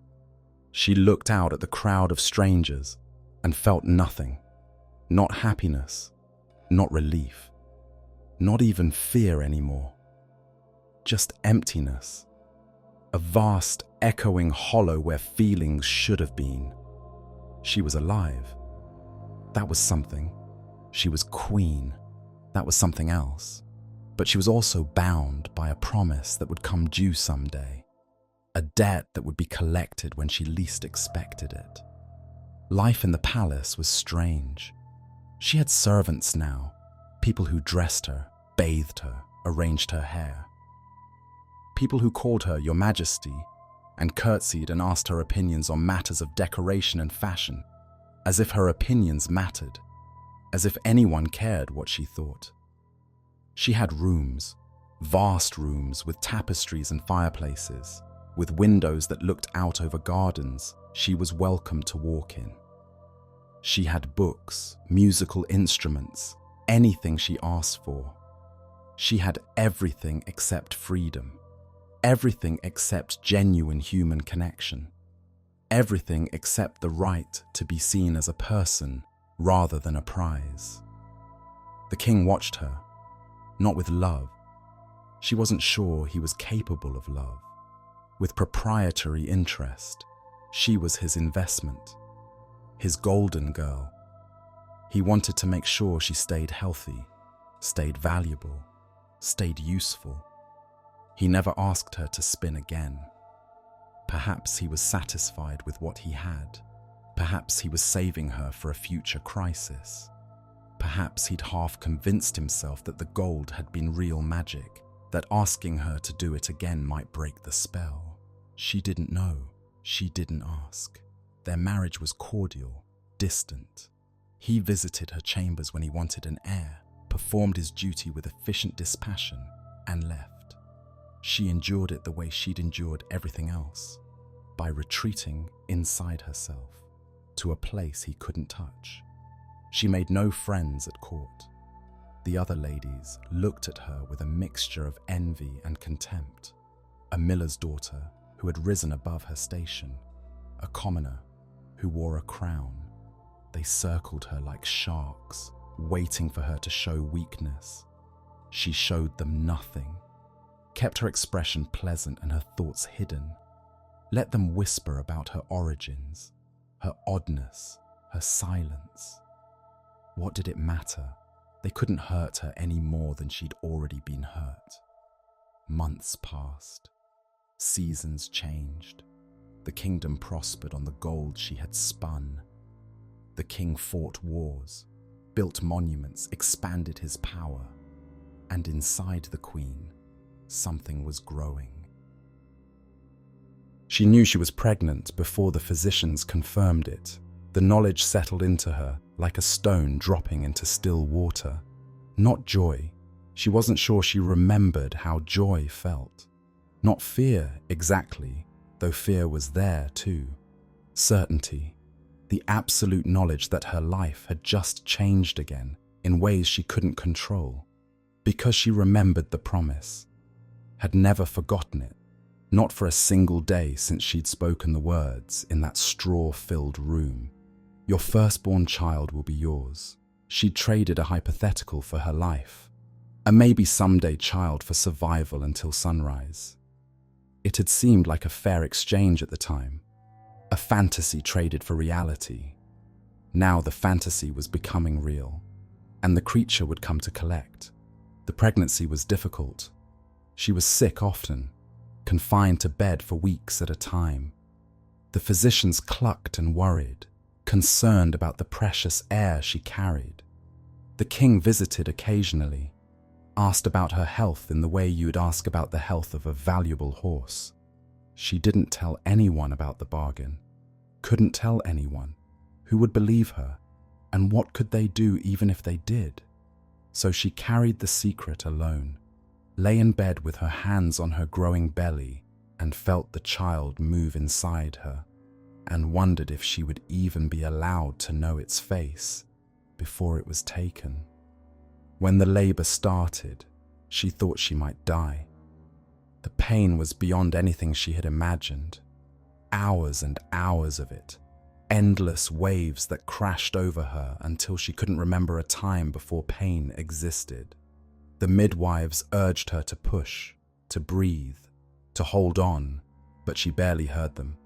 she looked out at the crowd of strangers and felt nothing. Not happiness, not relief, not even fear anymore. Just emptiness. A vast, echoing hollow where feelings should have been. She was alive. That was something. She was queen. That was something else. But she was also bound by a promise that would come due someday. A debt that would be collected when she least expected it. Life in the palace was strange. She had servants now, people who dressed her, bathed her, arranged her hair. People who called her Your Majesty and curtsied and asked her opinions on matters of decoration and fashion, as if her opinions mattered, as if anyone cared what she thought. She had rooms, vast rooms with tapestries and fireplaces, with windows that looked out over gardens she was welcome to walk in. She had books, musical instruments, anything she asked for. She had everything except freedom. Everything except genuine human connection. Everything except the right to be seen as a person rather than a prize. The king watched her, not with love. She wasn't sure he was capable of love. With proprietary interest, she was his investment, his golden girl. He wanted to make sure she stayed healthy, stayed valuable, stayed useful. He never asked her to spin again. Perhaps he was satisfied with what he had. Perhaps he was saving her for a future crisis. Perhaps he'd half convinced himself that the gold had been real magic, that asking her to do it again might break the spell. She didn't know. She didn't ask. Their marriage was cordial, distant. He visited her chambers when he wanted an heir, performed his duty with efficient dispassion, and left. She endured it the way she'd endured everything else, by retreating inside herself, to a place he couldn't touch. She made no friends at court. The other ladies looked at her with a mixture of envy and contempt. A miller's daughter who had risen above her station, a commoner who wore a crown. They circled her like sharks, waiting for her to show weakness. She showed them nothing, kept her expression pleasant and her thoughts hidden. Let them whisper about her origins, her oddness, her silence. What did it matter? They couldn't hurt her any more than she'd already been hurt. Months passed. Seasons changed. The kingdom prospered on the gold she had spun. The king fought wars, built monuments, expanded his power. And inside the queen, something was growing. She knew she was pregnant before the physicians confirmed it. The knowledge settled into her like a stone dropping into still water. Not joy. She wasn't sure she remembered how joy felt. Not fear exactly, though fear was there too. Certainty. The absolute knowledge that her life had just changed again in ways she couldn't control. Because she remembered the promise. Had never forgotten it. Not for a single day since she'd spoken the words in that straw-filled room. Your firstborn child will be yours. She'd traded a hypothetical for her life. A maybe someday child for survival until sunrise. It had seemed like a fair exchange at the time. A fantasy traded for reality. Now the fantasy was becoming real, and the creature would come to collect. The pregnancy was difficult. She was sick often, confined to bed for weeks at a time. The physicians clucked and worried, concerned about the precious heir she carried. The king visited occasionally, asked about her health in the way you'd ask about the health of a valuable horse. She didn't tell anyone about the bargain, couldn't tell anyone. Who would believe her, and what could they do even if they did? So she carried the secret alone, lay in bed with her hands on her growing belly and felt the child move inside her, and wondered if she would even be allowed to know its face before it was taken. When the labor started, she thought she might die. The pain was beyond anything she had imagined. Hours and hours of it, endless waves that crashed over her until she couldn't remember a time before pain existed. The midwives urged her to push, to breathe, to hold on, but she barely heard them.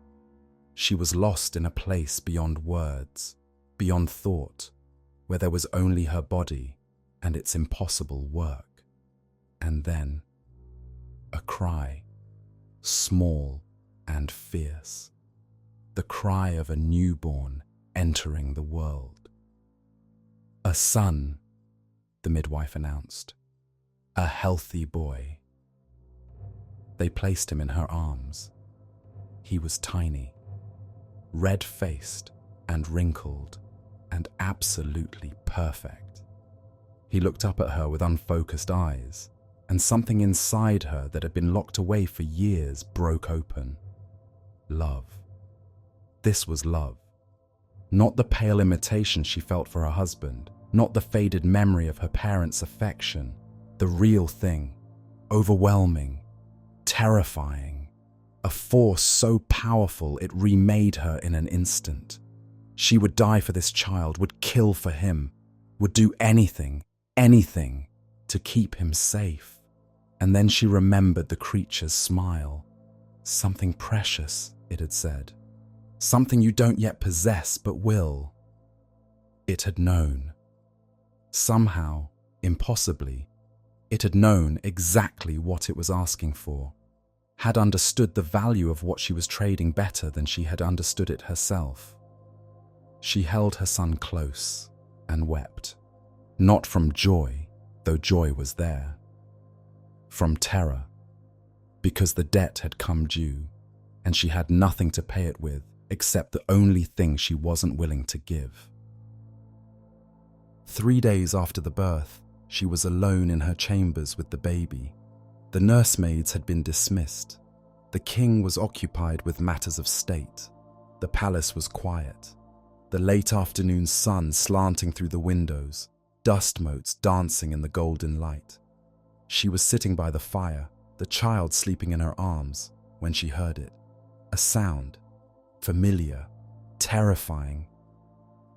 She was lost in a place beyond words, beyond thought, where there was only her body and its impossible work. And then, a cry, small and fierce, the cry of a newborn entering the world. A son, the midwife announced, a healthy boy. They placed him in her arms. He was tiny, red-faced and wrinkled, and absolutely perfect. He looked up at her with unfocused eyes, and something inside her that had been locked away for years broke open. Love. This was love. Not the pale imitation she felt for her husband, not the faded memory of her parents' affection. The real thing, overwhelming, terrifying, a force so powerful it remade her in an instant. She would die for this child, would kill for him, would do anything, anything to keep him safe. And then she remembered the creature's smile. Something precious, it had said. Something you don't yet possess but will. It had known. Somehow, impossibly, it had known exactly what it was asking for, had understood the value of what she was trading better than she had understood it herself. She held her son close and wept, not from joy, though joy was there, from terror, because the debt had come due, and she had nothing to pay it with except the only thing she wasn't willing to give. 3 days after the birth, she was alone in her chambers with the baby. The nursemaids had been dismissed. The king was occupied with matters of state. The palace was quiet. The late afternoon sun slanting through the windows, dust motes dancing in the golden light. She was sitting by the fire, the child sleeping in her arms, when she heard it. A sound, familiar, terrifying.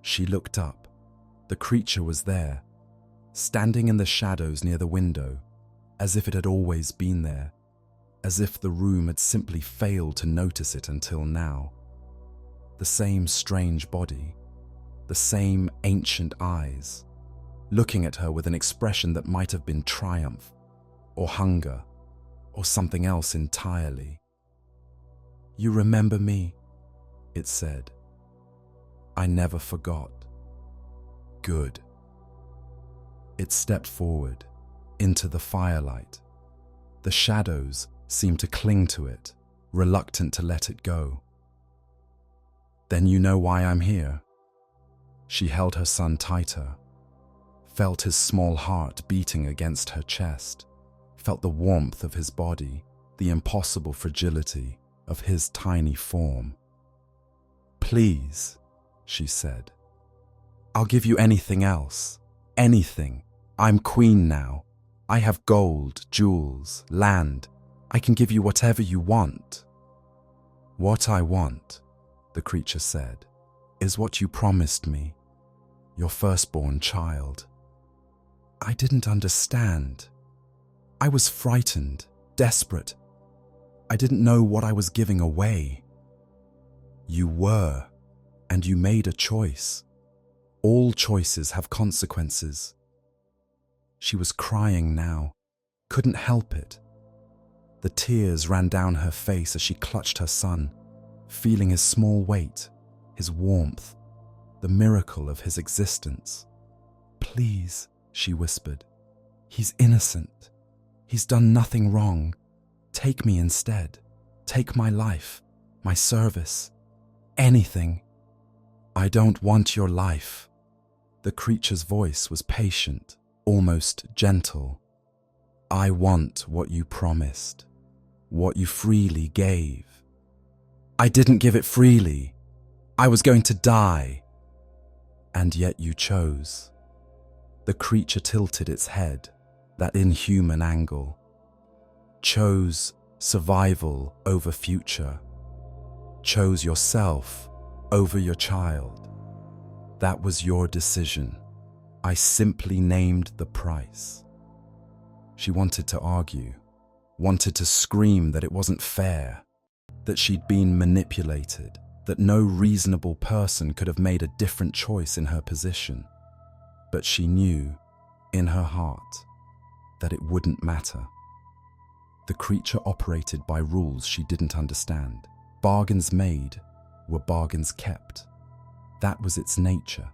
She looked up. The creature was there, standing in the shadows near the window, as if it had always been there, as if the room had simply failed to notice it until now. The same strange body, the same ancient eyes, looking at her with an expression that might have been triumph, or hunger, or something else entirely. "You remember me," it said. "I never forgot." Good. It stepped forward, into the firelight. The shadows seemed to cling to it, reluctant to let it go. "Then you know why I'm here." She held her son tighter, felt his small heart beating against her chest, felt the warmth of his body, the impossible fragility of his tiny form. "Please," she said. "I'll give you anything else. Anything. I'm queen now. I have gold, jewels, land. I can give you whatever you want." "What I want," the creature said, "is what you promised me. Your firstborn child." I didn't understand. I was frightened, desperate. I didn't know what I was giving away. "You were, and you made a choice. All choices have consequences." She was crying now, couldn't help it. The tears ran down her face as she clutched her son, feeling his small weight, his warmth, the miracle of his existence. "Please," she whispered. "He's innocent. He's done nothing wrong. Take me instead. Take my life, my service, anything." "I don't want your life." The creature's voice was patient, almost gentle. "I want what you promised, what you freely gave." "I didn't give it freely. I was going to die." "And yet you chose." The creature tilted its head, that inhuman angle. "Chose survival over future. Chose yourself over your child. That was your decision. I simply named the price." She wanted to argue, wanted to scream that it wasn't fair, that she'd been manipulated, that no reasonable person could have made a different choice in her position. But she knew, in her heart, that it wouldn't matter. The creature operated by rules she didn't understand. Bargains made were bargains kept. That was its nature.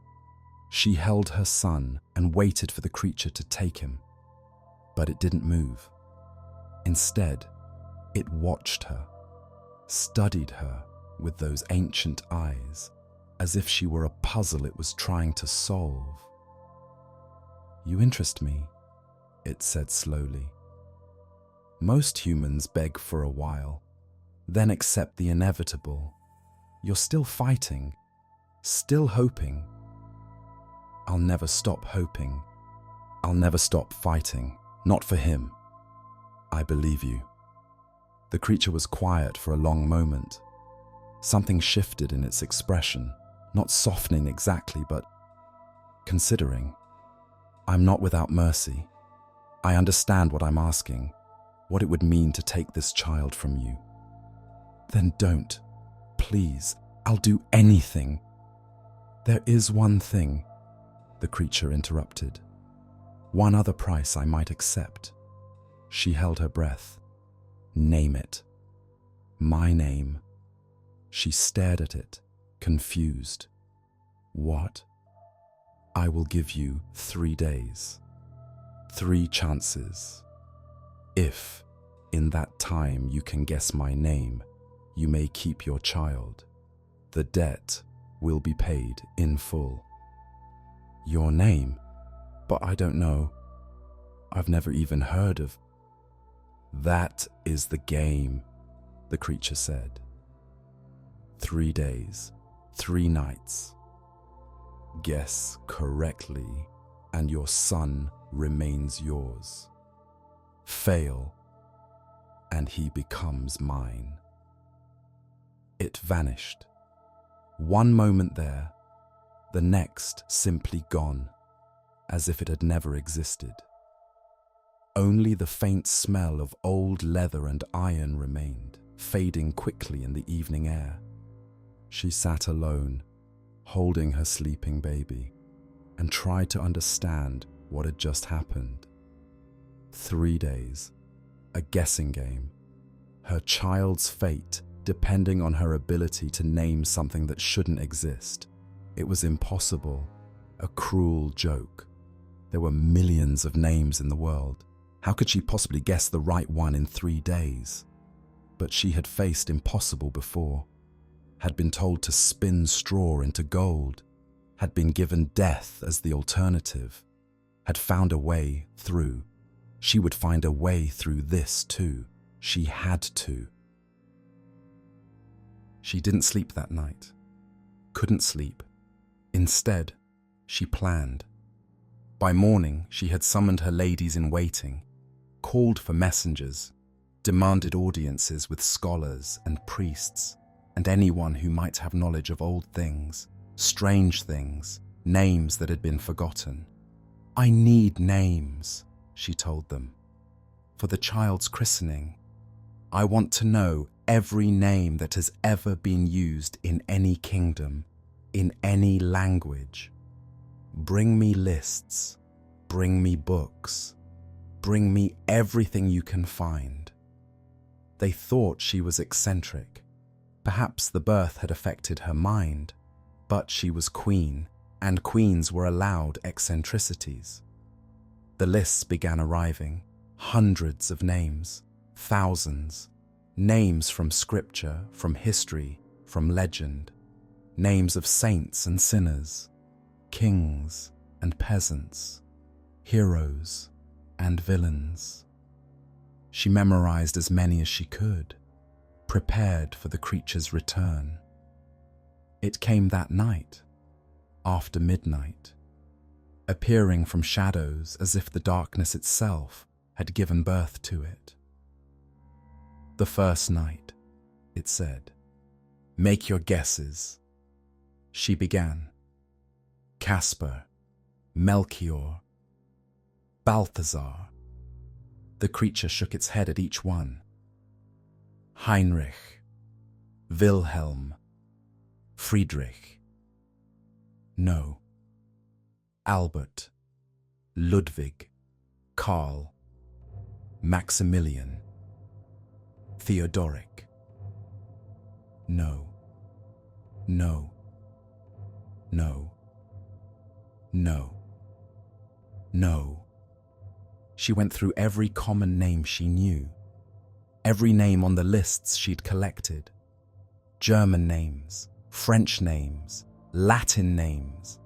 She held her son and waited for the creature to take him. But it didn't move. Instead, it watched her, studied her with those ancient eyes, as if she were a puzzle it was trying to solve. "You interest me," it said slowly. "Most humans beg for a while, then accept the inevitable. You're still fighting, still hoping." "I'll never stop hoping. I'll never stop fighting. Not for him." "I believe you." The creature was quiet for a long moment. Something shifted in its expression, not softening exactly, but considering. "I'm not without mercy. I understand what I'm asking, what it would mean to take this child from you." "Then don't. Please, I'll do anything." "There is one thing," the creature interrupted. "One other price I might accept." She held her breath. "Name it." "My name." She stared at it, confused. What? I will give you 3 days, 3 chances. If, in that time, you can guess my name, you may keep your child. The debt will be paid in full. Your name? But I don't know. I've never even heard of. That is the game, the creature said. 3 days, 3 nights. Guess correctly, and your son remains yours. Fail, and he becomes mine. It vanished. One moment there, the next simply gone, as if it had never existed. Only the faint smell of old leather and iron remained, fading quickly in the evening air. She sat alone, holding her sleeping baby, and tried to understand what had just happened. 3 days, a guessing game, her child's fate depending on her ability to name something that shouldn't exist. It was impossible, a cruel joke. There were millions of names in the world. How could she possibly guess the right one in 3 days? But she had faced impossible before, had been told to spin straw into gold, had been given death as the alternative, had found a way through. She would find a way through this too. She had to. She didn't sleep that night. Couldn't sleep. Instead, she planned. By morning, she had summoned her ladies in waiting, called for messengers, demanded audiences with scholars and priests, and anyone who might have knowledge of old things, strange things, names that had been forgotten. I need names, she told them, for the child's christening. I want to know every name that has ever been used in any kingdom, in any language. Bring me lists, bring me books, bring me everything you can find. They thought she was eccentric. Perhaps the birth had affected her mind, but she was queen, and queens were allowed eccentricities. The lists began arriving, hundreds of names, thousands, names from scripture, from history, from legend, names of saints and sinners, kings and peasants, heroes and villains. She memorized as many as she could, prepared for the creature's return. It came that night, after midnight, appearing from shadows as if the darkness itself had given birth to it. The first night, it said, "Make your guesses." She began. Casper, Melchior, Balthazar. The creature shook its head at each one. Heinrich, Wilhelm, Friedrich. No. Albert, Ludwig, Karl, Maximilian, Theodoric. No. No. No. No. No. She went through every common name she knew, every name on the lists she'd collected. German names, French names, Latin names,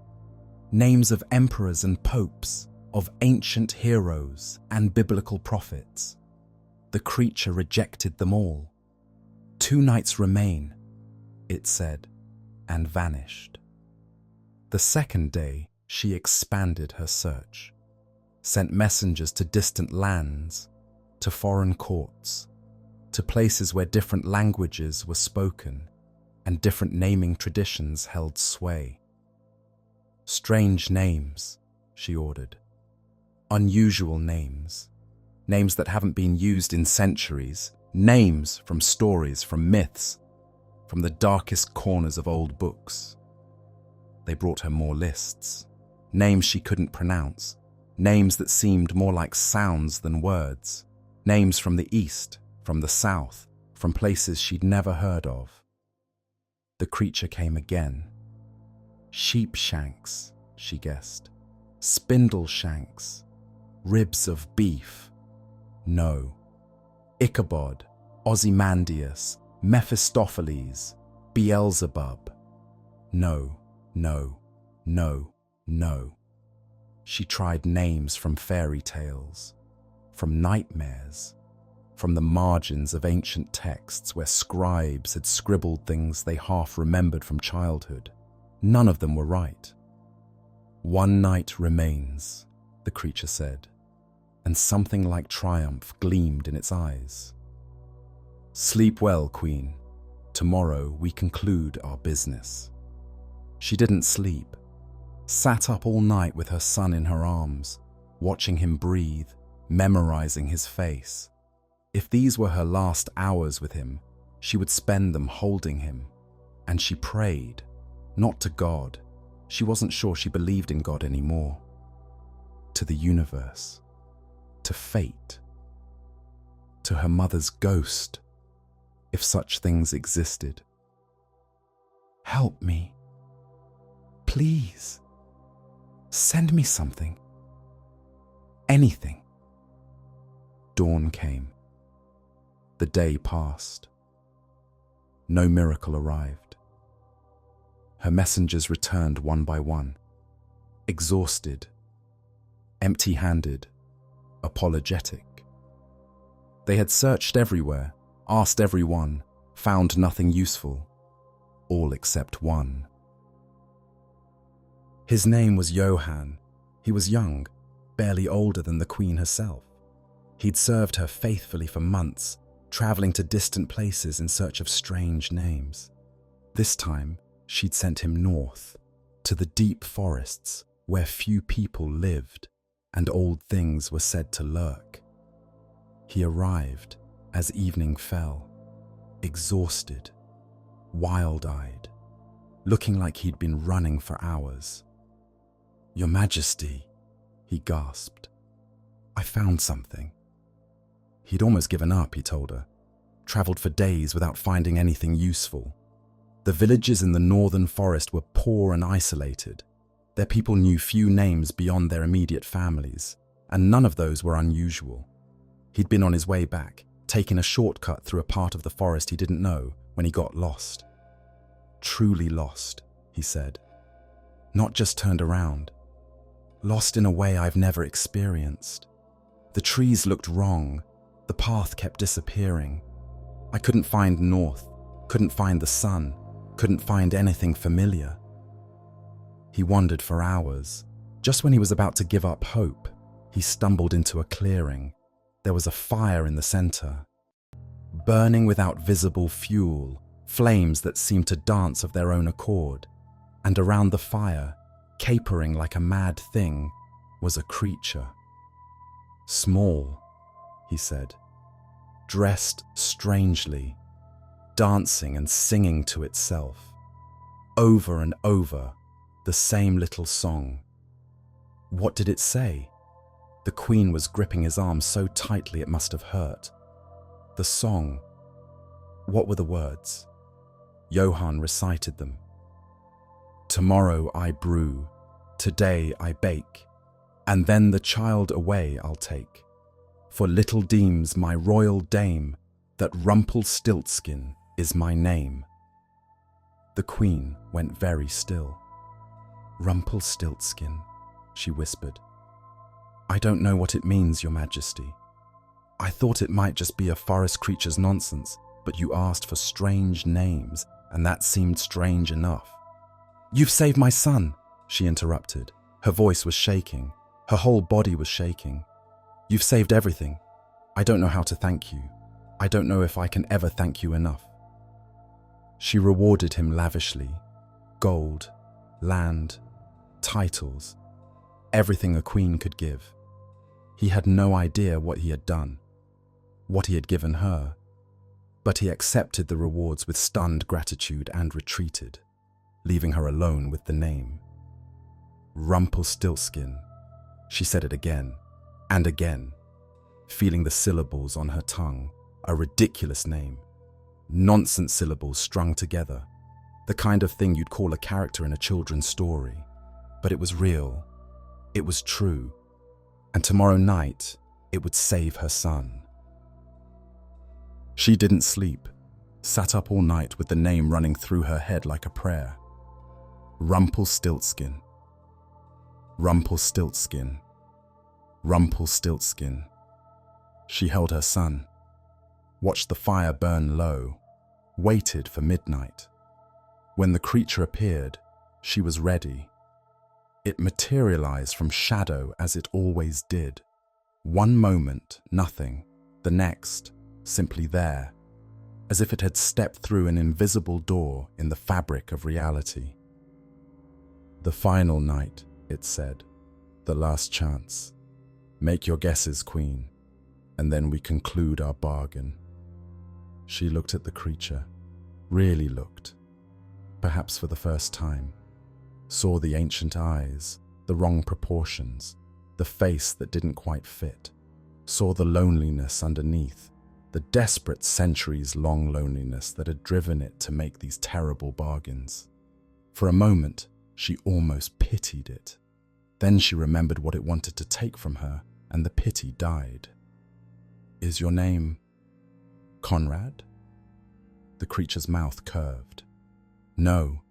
names of emperors and popes, of ancient heroes and biblical prophets. The creature rejected them all. 2 nights remain, it said, and vanished. The second day, she expanded her search, sent messengers to distant lands, to foreign courts, to places where different languages were spoken and different naming traditions held sway. Strange names, she ordered. Unusual names. Names that haven't been used in centuries. Names from stories, from myths, from the darkest corners of old books. They brought her more lists. Names she couldn't pronounce. Names that seemed more like sounds than words. Names from the east, from the south, from places she'd never heard of. The creature came again. Sheep shanks, she guessed. Spindle shanks. Ribs of beef. No. Ichabod, Ozymandias, Mephistopheles, Beelzebub. No, no, no, no. She tried names from fairy tales, from nightmares, from the margins of ancient texts where scribes had scribbled things they half remembered from childhood. None of them were right. One night remains, the creature said, and something like triumph gleamed in its eyes. Sleep well, Queen. Tomorrow we conclude our business. She didn't sleep, sat up all night with her son in her arms, watching him breathe, memorizing his face. If these were her last hours with him, she would spend them holding him. And she prayed, not to God. She wasn't sure she believed in God anymore. To the universe, to fate, to her mother's ghost, if such things existed. Help me. Please. Send me something. Anything. Dawn came. The day passed. No miracle arrived. Her messengers returned one by one, exhausted, empty-handed, apologetic. They had searched everywhere, asked everyone, found nothing useful, all except one. His name was Johann. He was young, barely older than the Queen herself. He'd served her faithfully for months, traveling to distant places in search of strange names. This time, she'd sent him north, to the deep forests where few people lived and old things were said to lurk. He arrived as evening fell, exhausted, wild-eyed, looking like he'd been running for hours. "Your Majesty," he gasped, "I found something." He'd almost given up, he told her, traveled for days without finding anything useful. The villages in the northern forest were poor and isolated. Their people knew few names beyond their immediate families, and none of those were unusual. He'd been on his way back, taking a shortcut through a part of the forest he didn't know, when he got lost. Truly lost, he said. Not just turned around. Lost in a way I've never experienced. The trees looked wrong. The path kept disappearing. I couldn't find north, couldn't find the sun, couldn't find anything familiar. He wandered for hours. Just when he was about to give up hope, he stumbled into a clearing. There was a fire in the center, burning without visible fuel, flames that seemed to dance of their own accord. And around the fire, capering like a mad thing, was a creature. Small, he said, dressed strangely, dancing and singing to itself, over and over, the same little song. What did it say? The Queen was gripping his arm so tightly it must have hurt. The song. What were the words? Johann recited them. Tomorrow I brew, today I bake, and then the child away I'll take. For little deems my royal dame that Rumpelstiltskin is my name. The Queen went very still. Rumpelstiltskin, she whispered. I don't know what it means, Your Majesty. I thought it might just be a forest creature's nonsense, but you asked for strange names, and that seemed strange enough. You've saved my son, she interrupted. Her voice was shaking. Her whole body was shaking. You've saved everything. I don't know how to thank you. I don't know if I can ever thank you enough. She rewarded him lavishly. Gold, land, titles, everything a queen could give. He had no idea what he had done, what he had given her, but he accepted the rewards with stunned gratitude and retreated, leaving her alone with the name. Rumpelstiltskin. She said it again and again, feeling the syllables on her tongue, a ridiculous name, nonsense syllables strung together. The kind of thing you'd call a character in a children's story. But it was real. It was true. And tomorrow night, it would save her son. She didn't sleep, sat up all night with the name running through her head like a prayer. Rumpelstiltskin. Rumpelstiltskin. Rumpelstiltskin. She held her son, watched the fire burn low, waited for midnight. When the creature appeared, she was ready. It materialized from shadow as it always did. One moment, nothing. The next, simply there, as if it had stepped through an invisible door in the fabric of reality. The final night, it said. The last chance. Make your guesses, Queen, and then we conclude our bargain. She looked at the creature, really looked, perhaps for the first time. Saw the ancient eyes, the wrong proportions, the face that didn't quite fit. Saw the loneliness underneath, the desperate centuries-long loneliness that had driven it to make these terrible bargains. For a moment, she almost pitied it. Then she remembered what it wanted to take from her, and the pity died. Is your name Conrad? The creature's mouth curved. No.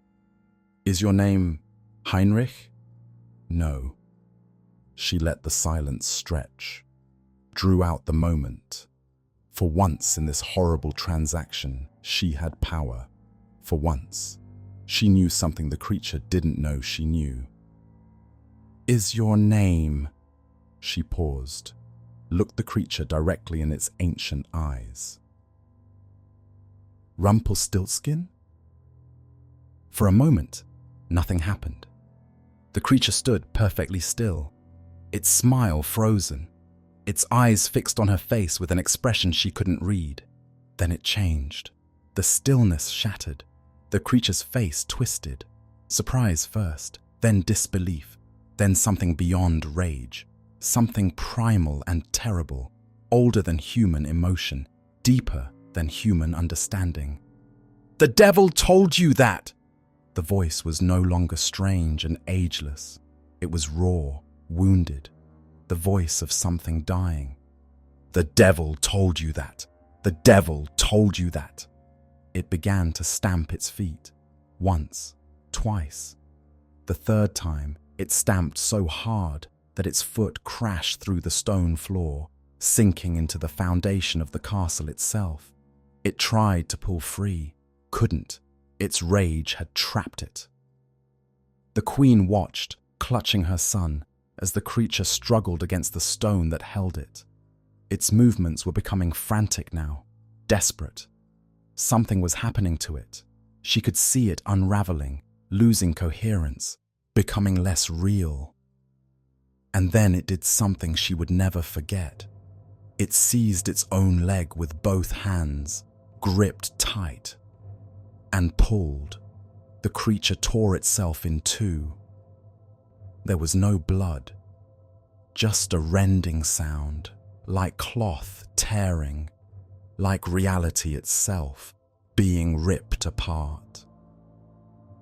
Is your name Heinrich? No. She let the silence stretch, drew out the moment. For once in this horrible transaction, she had power. For once, she knew something the creature didn't know she knew. Is your name? She paused, looked the creature directly in its ancient eyes. Rumpelstiltskin? For a moment, nothing happened. The creature stood perfectly still, its smile frozen, its eyes fixed on her face with an expression she couldn't read. Then it changed. The stillness shattered. The creature's face twisted. Surprise first, then disbelief, then something beyond rage. Something primal and terrible, older than human emotion, deeper than human understanding. The devil told you that! The voice was no longer strange and ageless. It was raw, wounded, the voice of something dying. The devil told you that! The devil told you that! It began to stamp its feet. Once, twice. The third time, it stamped so hard that its foot crashed through the stone floor, sinking into the foundation of the castle itself. It tried to pull free, couldn't. Its rage had trapped it. The queen watched, clutching her son, as the creature struggled against the stone that held it. Its movements were becoming frantic now, desperate. Something was happening to it. She could see it unraveling, losing coherence, becoming less real. And then it did something she would never forget. It seized its own leg with both hands, gripped tight, and pulled. The creature tore itself in two. There was no blood, just a rending sound, like cloth tearing, like reality itself being ripped apart.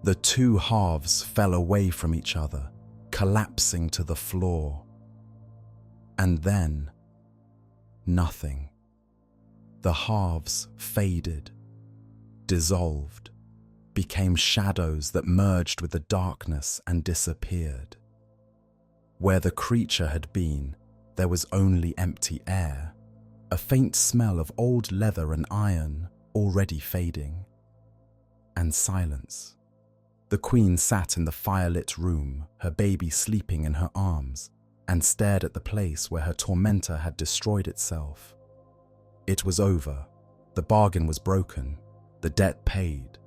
The two halves fell away from each other, collapsing to the floor. And then, nothing. The halves faded, dissolved, became shadows that merged with the darkness and disappeared. Where the creature had been, there was only empty air, a faint smell of old leather and iron already fading, and silence. The queen sat in the firelit room, her baby sleeping in her arms, and stared at the place where her tormentor had destroyed itself. It was over. The bargain was broken. The debt paid.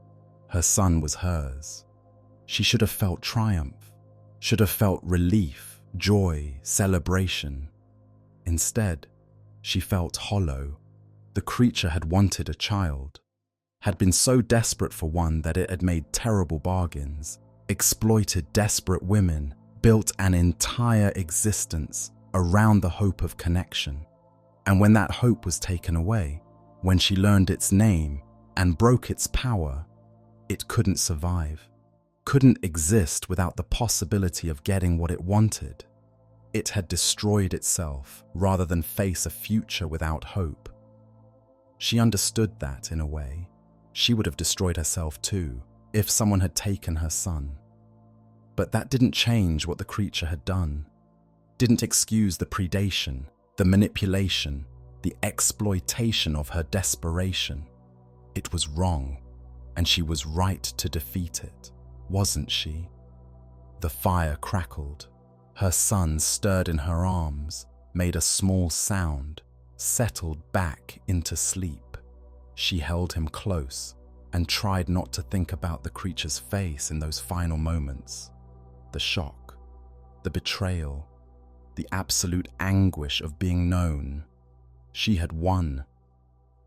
Her son was hers. She should have felt triumph, should have felt relief, joy, celebration. Instead, she felt hollow. The creature had wanted a child, had been so desperate for one that it had made terrible bargains, exploited desperate women, built an entire existence around the hope of connection. And when that hope was taken away, when she learned its name and broke its power, It couldn't survive, couldn't exist without the possibility of getting what it wanted. It had destroyed itself rather than face a future without hope. She understood that, in a way. She would have destroyed herself too, if someone had taken her son. But that didn't change what the creature had done. Didn't excuse the predation, the manipulation, the exploitation of her desperation. It was wrong, and she was right to defeat it, wasn't she? The fire crackled. Her son stirred in her arms, made a small sound, settled back into sleep. She held him close and tried not to think about the creature's face in those final moments. The shock, the betrayal, the absolute anguish of being known. She had won.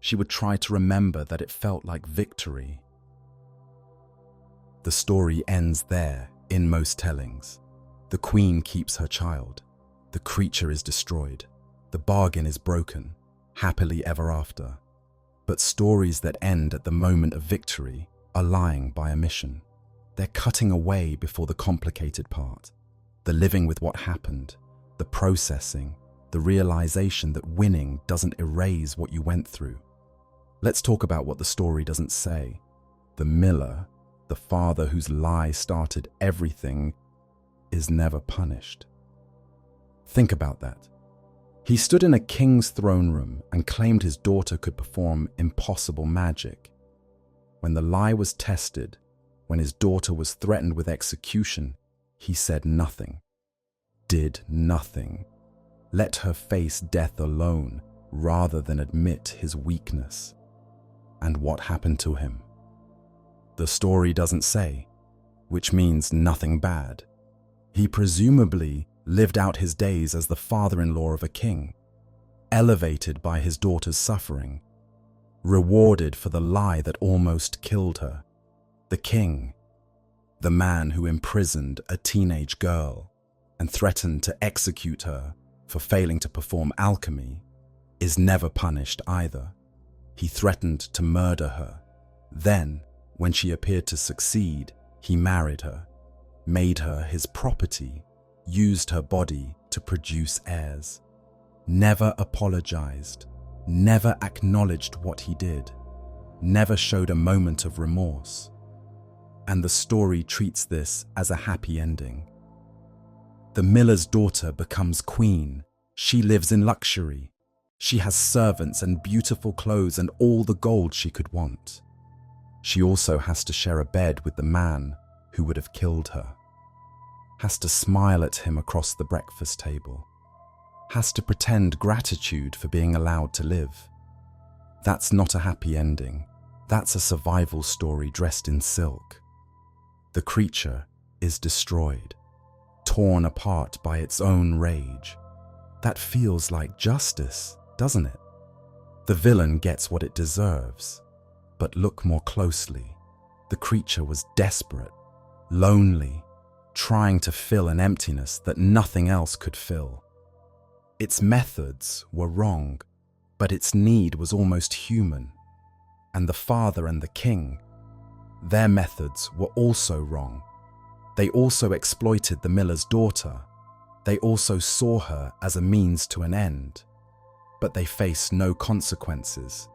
She would try to remember that it felt like victory. The story ends there in most tellings. The queen keeps her child. The creature is destroyed. The bargain is broken, happily ever after. But stories that end at the moment of victory are lying by omission. They're cutting away before the complicated part, the living with what happened, the processing, the realization that winning doesn't erase what you went through. Let's talk about what the story doesn't say. The miller, the father whose lie started everything, is never punished. Think about that. He stood in a king's throne room and claimed his daughter could perform impossible magic. When the lie was tested, when his daughter was threatened with execution, he said nothing, did nothing, let her face death alone rather than admit his weakness. And what happened to him? The story doesn't say, which means nothing bad. He presumably lived out his days as the father-in-law of a king, elevated by his daughter's suffering, rewarded for the lie that almost killed her. The king, the man who imprisoned a teenage girl and threatened to execute her for failing to perform alchemy, is never punished either. He threatened to murder her. Then, when she appeared to succeed, he married her, made her his property, used her body to produce heirs. Never apologized, never acknowledged what he did, never showed a moment of remorse. And the story treats this as a happy ending. The miller's daughter becomes queen. She lives in luxury. She has servants and beautiful clothes and all the gold she could want. She also has to share a bed with the man who would have killed her. Has to smile at him across the breakfast table. Has to pretend gratitude for being allowed to live. That's not a happy ending. That's a survival story dressed in silk. The creature is destroyed, torn apart by its own rage. That feels like justice, doesn't it? The villain gets what it deserves. But look more closely. The creature was desperate, lonely, trying to fill an emptiness that nothing else could fill. Its methods were wrong, but its need was almost human. And the father and the king, their methods were also wrong. They also exploited the miller's daughter. They also saw her as a means to an end. But they face no consequences.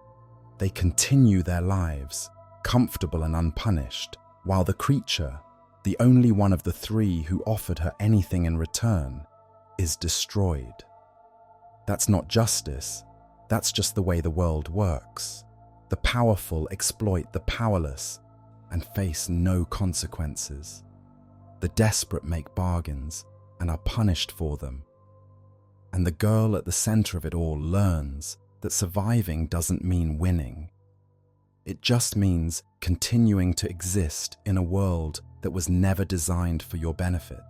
They continue their lives, comfortable and unpunished, while the creature, the only one of the three who offered her anything in return, is destroyed. That's not justice. That's just the way the world works. The powerful exploit the powerless and face no consequences. The desperate make bargains and are punished for them. And the girl at the center of it all learns that surviving doesn't mean winning. It just means continuing to exist in a world that was never designed for your benefit.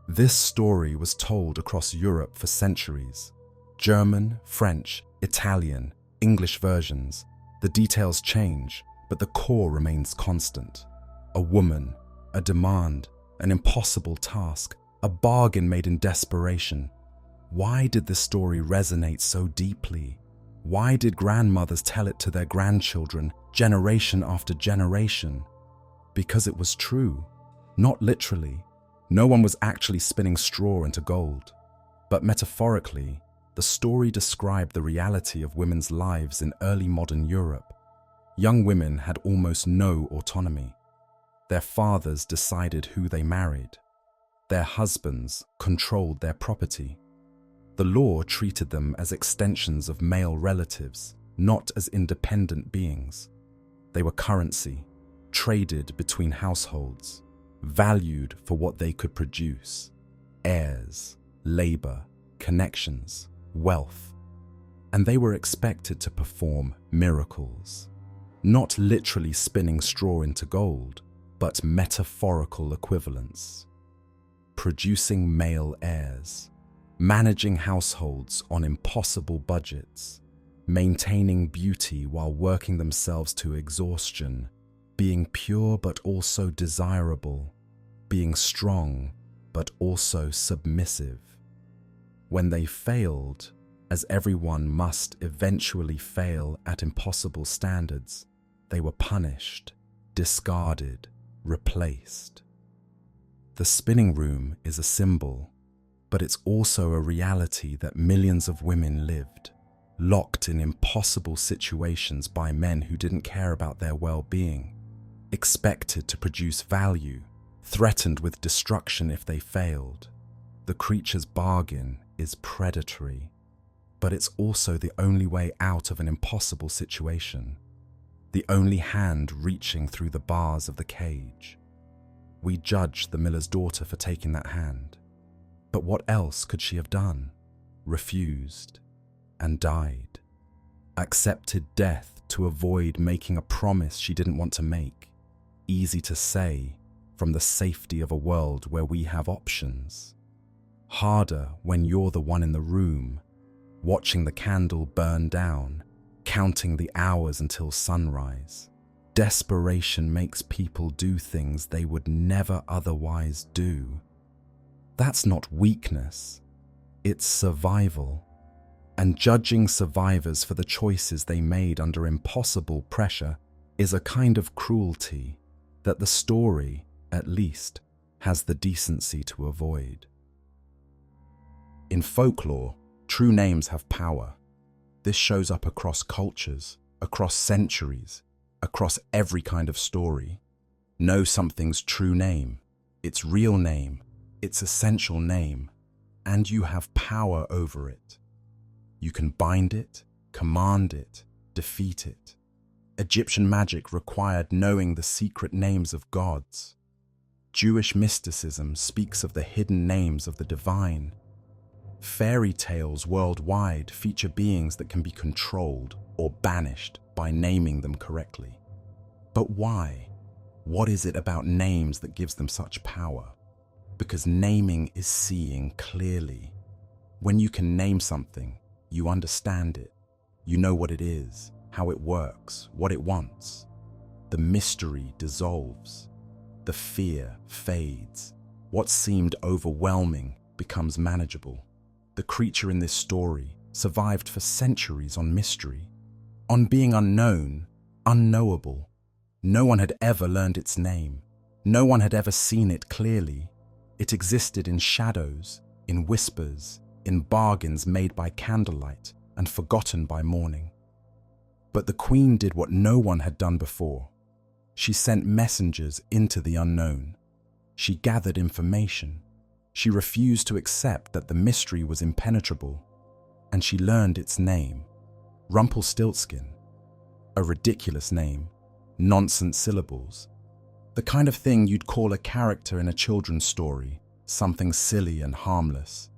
This story was told across Europe for centuries. German, French, Italian, English versions. The details change, but the core remains constant. A woman, a demand, an impossible task, a bargain made in desperation. Why did this story resonate so deeply? Why did grandmothers tell it to their grandchildren, generation after generation? Because it was true, not literally. No one was actually spinning straw into gold. But metaphorically, the story described the reality of women's lives in early modern Europe. Young women had almost no autonomy. Their fathers decided who they married. Their husbands controlled their property. The law treated them as extensions of male relatives, not as independent beings. They were currency, traded between households, valued for what they could produce: heirs, labor, connections, wealth. And they were expected to perform miracles, not literally spinning straw into gold, but metaphorical equivalents. Producing male heirs, managing households on impossible budgets, maintaining beauty while working themselves to exhaustion, being pure but also desirable, being strong but also submissive. When they failed, as everyone must eventually fail at impossible standards, they were punished, discarded, replaced. The spinning room is a symbol, but it's also a reality that millions of women lived, locked in impossible situations by men who didn't care about their well-being, expected to produce value, threatened with destruction if they failed. The creature's bargain is predatory, but it's also the only way out of an impossible situation, the only hand reaching through the bars of the cage. We judge the miller's daughter for taking that hand. But what else could she have done? Refused and died. Accepted death to avoid making a promise she didn't want to make. Easy to say from the safety of a world where we have options. Harder when you're the one in the room, watching the candle burn down, counting the hours until sunrise. Desperation makes people do things they would never otherwise do. That's not weakness, it's survival. And judging survivors for the choices they made under impossible pressure is a kind of cruelty that the story, at least, has the decency to avoid. In folklore, true names have power. This shows up across cultures, across centuries, across every kind of story. Know something's true name, its real name, its essential name, and you have power over it. You can bind it, command it, defeat it. Egyptian magic required knowing the secret names of gods. Jewish mysticism speaks of the hidden names of the divine. Fairy tales worldwide feature beings that can be controlled or banished by naming them correctly. But why? What is it about names that gives them such power? Because naming is seeing clearly. When you can name something, you understand it. You know what it is, how it works, what it wants. The mystery dissolves. The fear fades. What seemed overwhelming becomes manageable. The creature in this story survived for centuries on mystery, on being unknown, unknowable. No one had ever learned its name. No one had ever seen it clearly. It existed in shadows, in whispers, in bargains made by candlelight and forgotten by morning. But the queen did what no one had done before. She sent messengers into the unknown. She gathered information. She refused to accept that the mystery was impenetrable, and she learned its name, Rumpelstiltskin. A ridiculous name, nonsense syllables. The kind of thing you'd call a character in a children's story, something silly and harmless.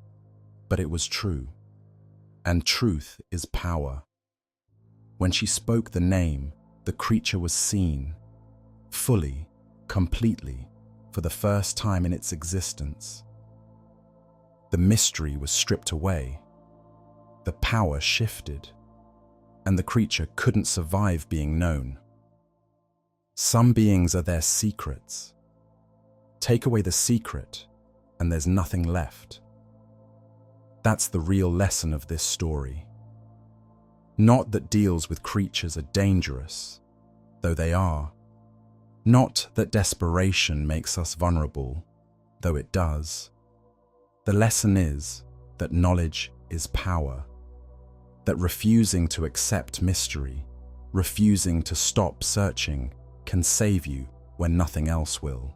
But it was true, and truth is power. When she spoke the name, the creature was seen, fully, completely, for the first time in its existence. The mystery was stripped away. The power shifted, and the creature couldn't survive being known. Some beings are their secrets. Take away the secret, and there's nothing left. That's the real lesson of this story. Not that deals with creatures are dangerous, though they are. Not that desperation makes us vulnerable, though it does. The lesson is that knowledge is power, that refusing to accept mystery, refusing to stop searching, can save you when nothing else will.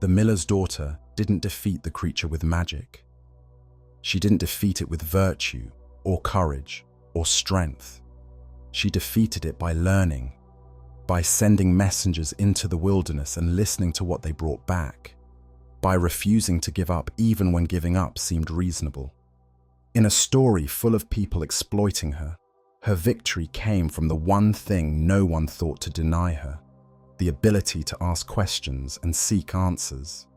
The miller's daughter didn't defeat the creature with magic. She didn't defeat it with virtue or courage or strength. She defeated it by learning, by sending messengers into the wilderness and listening to what they brought back, by refusing to give up even when giving up seemed reasonable. In a story full of people exploiting her, her victory came from the one thing no one thought to deny her: the ability to ask questions and seek answers.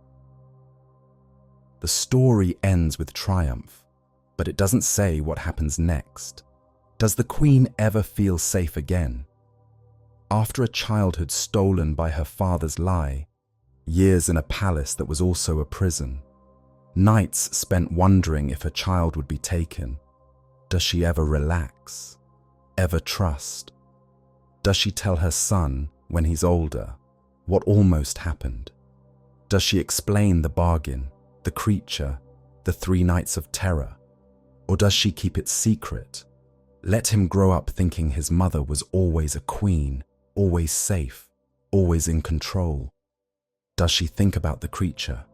The story ends with triumph, but it doesn't say what happens next. Does the queen ever feel safe again? After a childhood stolen by her father's lie, years in a palace that was also a prison, nights spent wondering if her child would be taken, does she ever relax? Ever trust? Does she tell her son, when he's older, what almost happened? Does she explain the bargain, the creature, the 3 nights of terror? Or does she keep it secret? Let him grow up thinking his mother was always a queen, always safe, always in control. Does she think about the creature?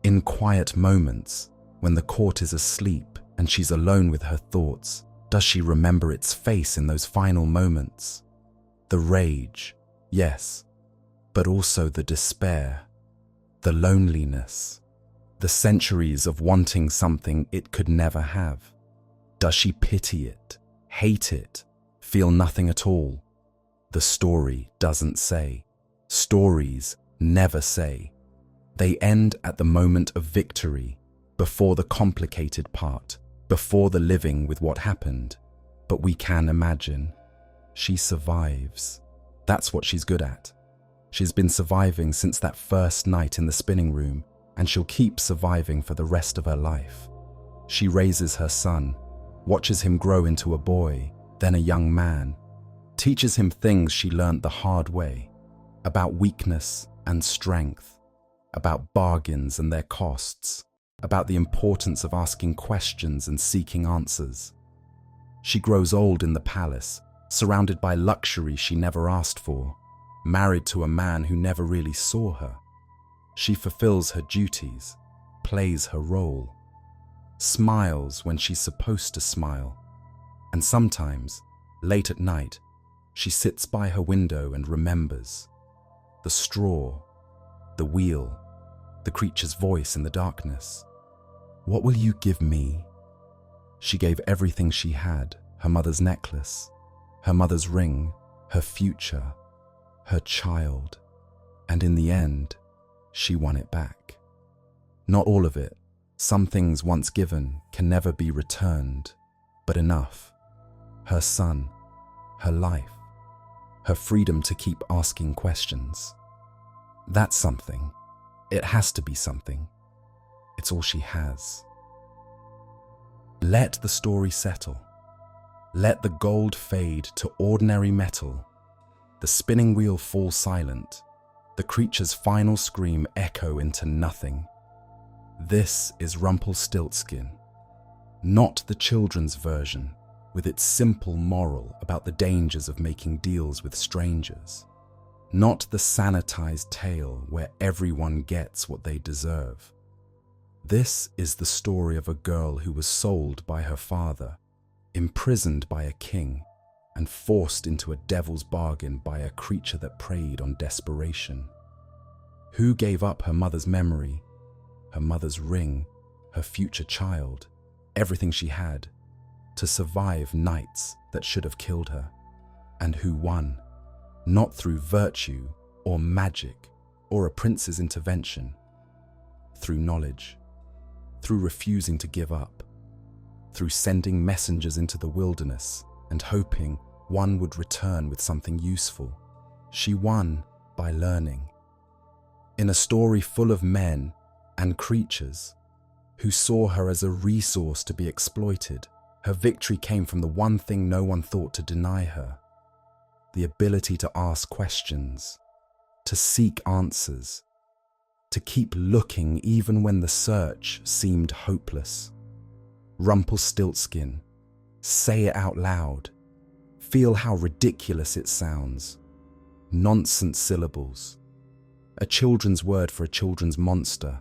In quiet moments, when the court is asleep and she's alone with her thoughts, does she remember its face in those final moments? The rage, yes, but also the despair, the loneliness, the centuries of wanting something it could never have. Does she pity it, hate it, feel nothing at all? The story doesn't say. Stories never say. They end at the moment of victory, before the complicated part, before the living with what happened. But we can imagine. She survives. That's what she's good at. She's been surviving since that first night in the spinning room, and she'll keep surviving for the rest of her life. She raises her son, watches him grow into a boy, then a young man, teaches him things she learned the hard way, about weakness and strength, about bargains and their costs, about the importance of asking questions and seeking answers. She grows old in the palace, surrounded by luxury she never asked for, married to a man who never really saw her. She fulfills her duties, plays her role, smiles when she's supposed to smile, and sometimes, late at night, she sits by her window and remembers the straw, the wheel, the creature's voice in the darkness. What will you give me? She gave everything she had, her mother's necklace, her mother's ring, her future, her child, and in the end, she won it back. Not all of it. Some things once given can never be returned, but enough. Her son, her life, her freedom to keep asking questions. That's something. It has to be something. It's all she has. Let the story settle. Let the gold fade to ordinary metal. The spinning wheel fall silent. The creature's final scream echo into nothing. This is Rumpelstiltskin, not the children's version, with its simple moral about the dangers of making deals with strangers. Not the sanitized tale where everyone gets what they deserve. This is the story of a girl who was sold by her father, imprisoned by a king, and forced into a devil's bargain by a creature that preyed on desperation. Who gave up her mother's memory, her mother's ring, her future child, everything she had, to survive nights that should have killed her? And who won? Not through virtue or magic or a prince's intervention, through knowledge, through refusing to give up, through sending messengers into the wilderness and hoping one would return with something useful. She won by learning. In a story full of men and creatures who saw her as a resource to be exploited, Her victory came from the one thing no one thought to deny her: the ability to ask questions, to seek answers, to keep looking even when the search seemed hopeless. Rumpelstiltskin. Say it out loud. Feel how ridiculous it sounds. Nonsense syllables. A children's word for a children's monster.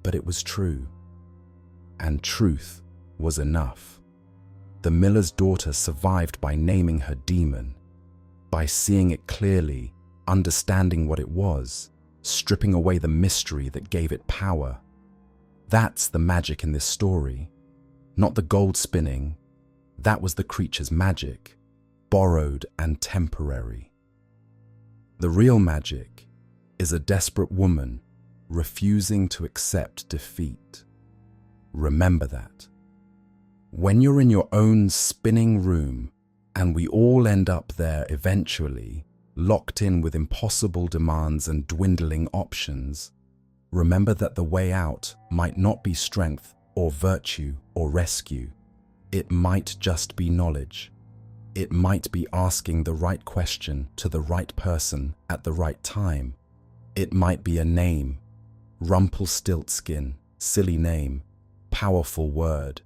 But it was true. And truth was enough. The miller's daughter survived by naming her demon, by seeing it clearly, understanding what it was, stripping away the mystery that gave it power. That's the magic in this story. Not the gold spinning. That was the creature's magic, borrowed and temporary. The real magic is a desperate woman refusing to accept defeat. Remember that. When you're in your own spinning room, and we all end up there eventually, locked in with impossible demands and dwindling options, remember that the way out might not be strength or virtue or rescue. It might just be knowledge. It might be asking the right question to the right person at the right time. It might be a name. Rumpelstiltskin, silly name, powerful word.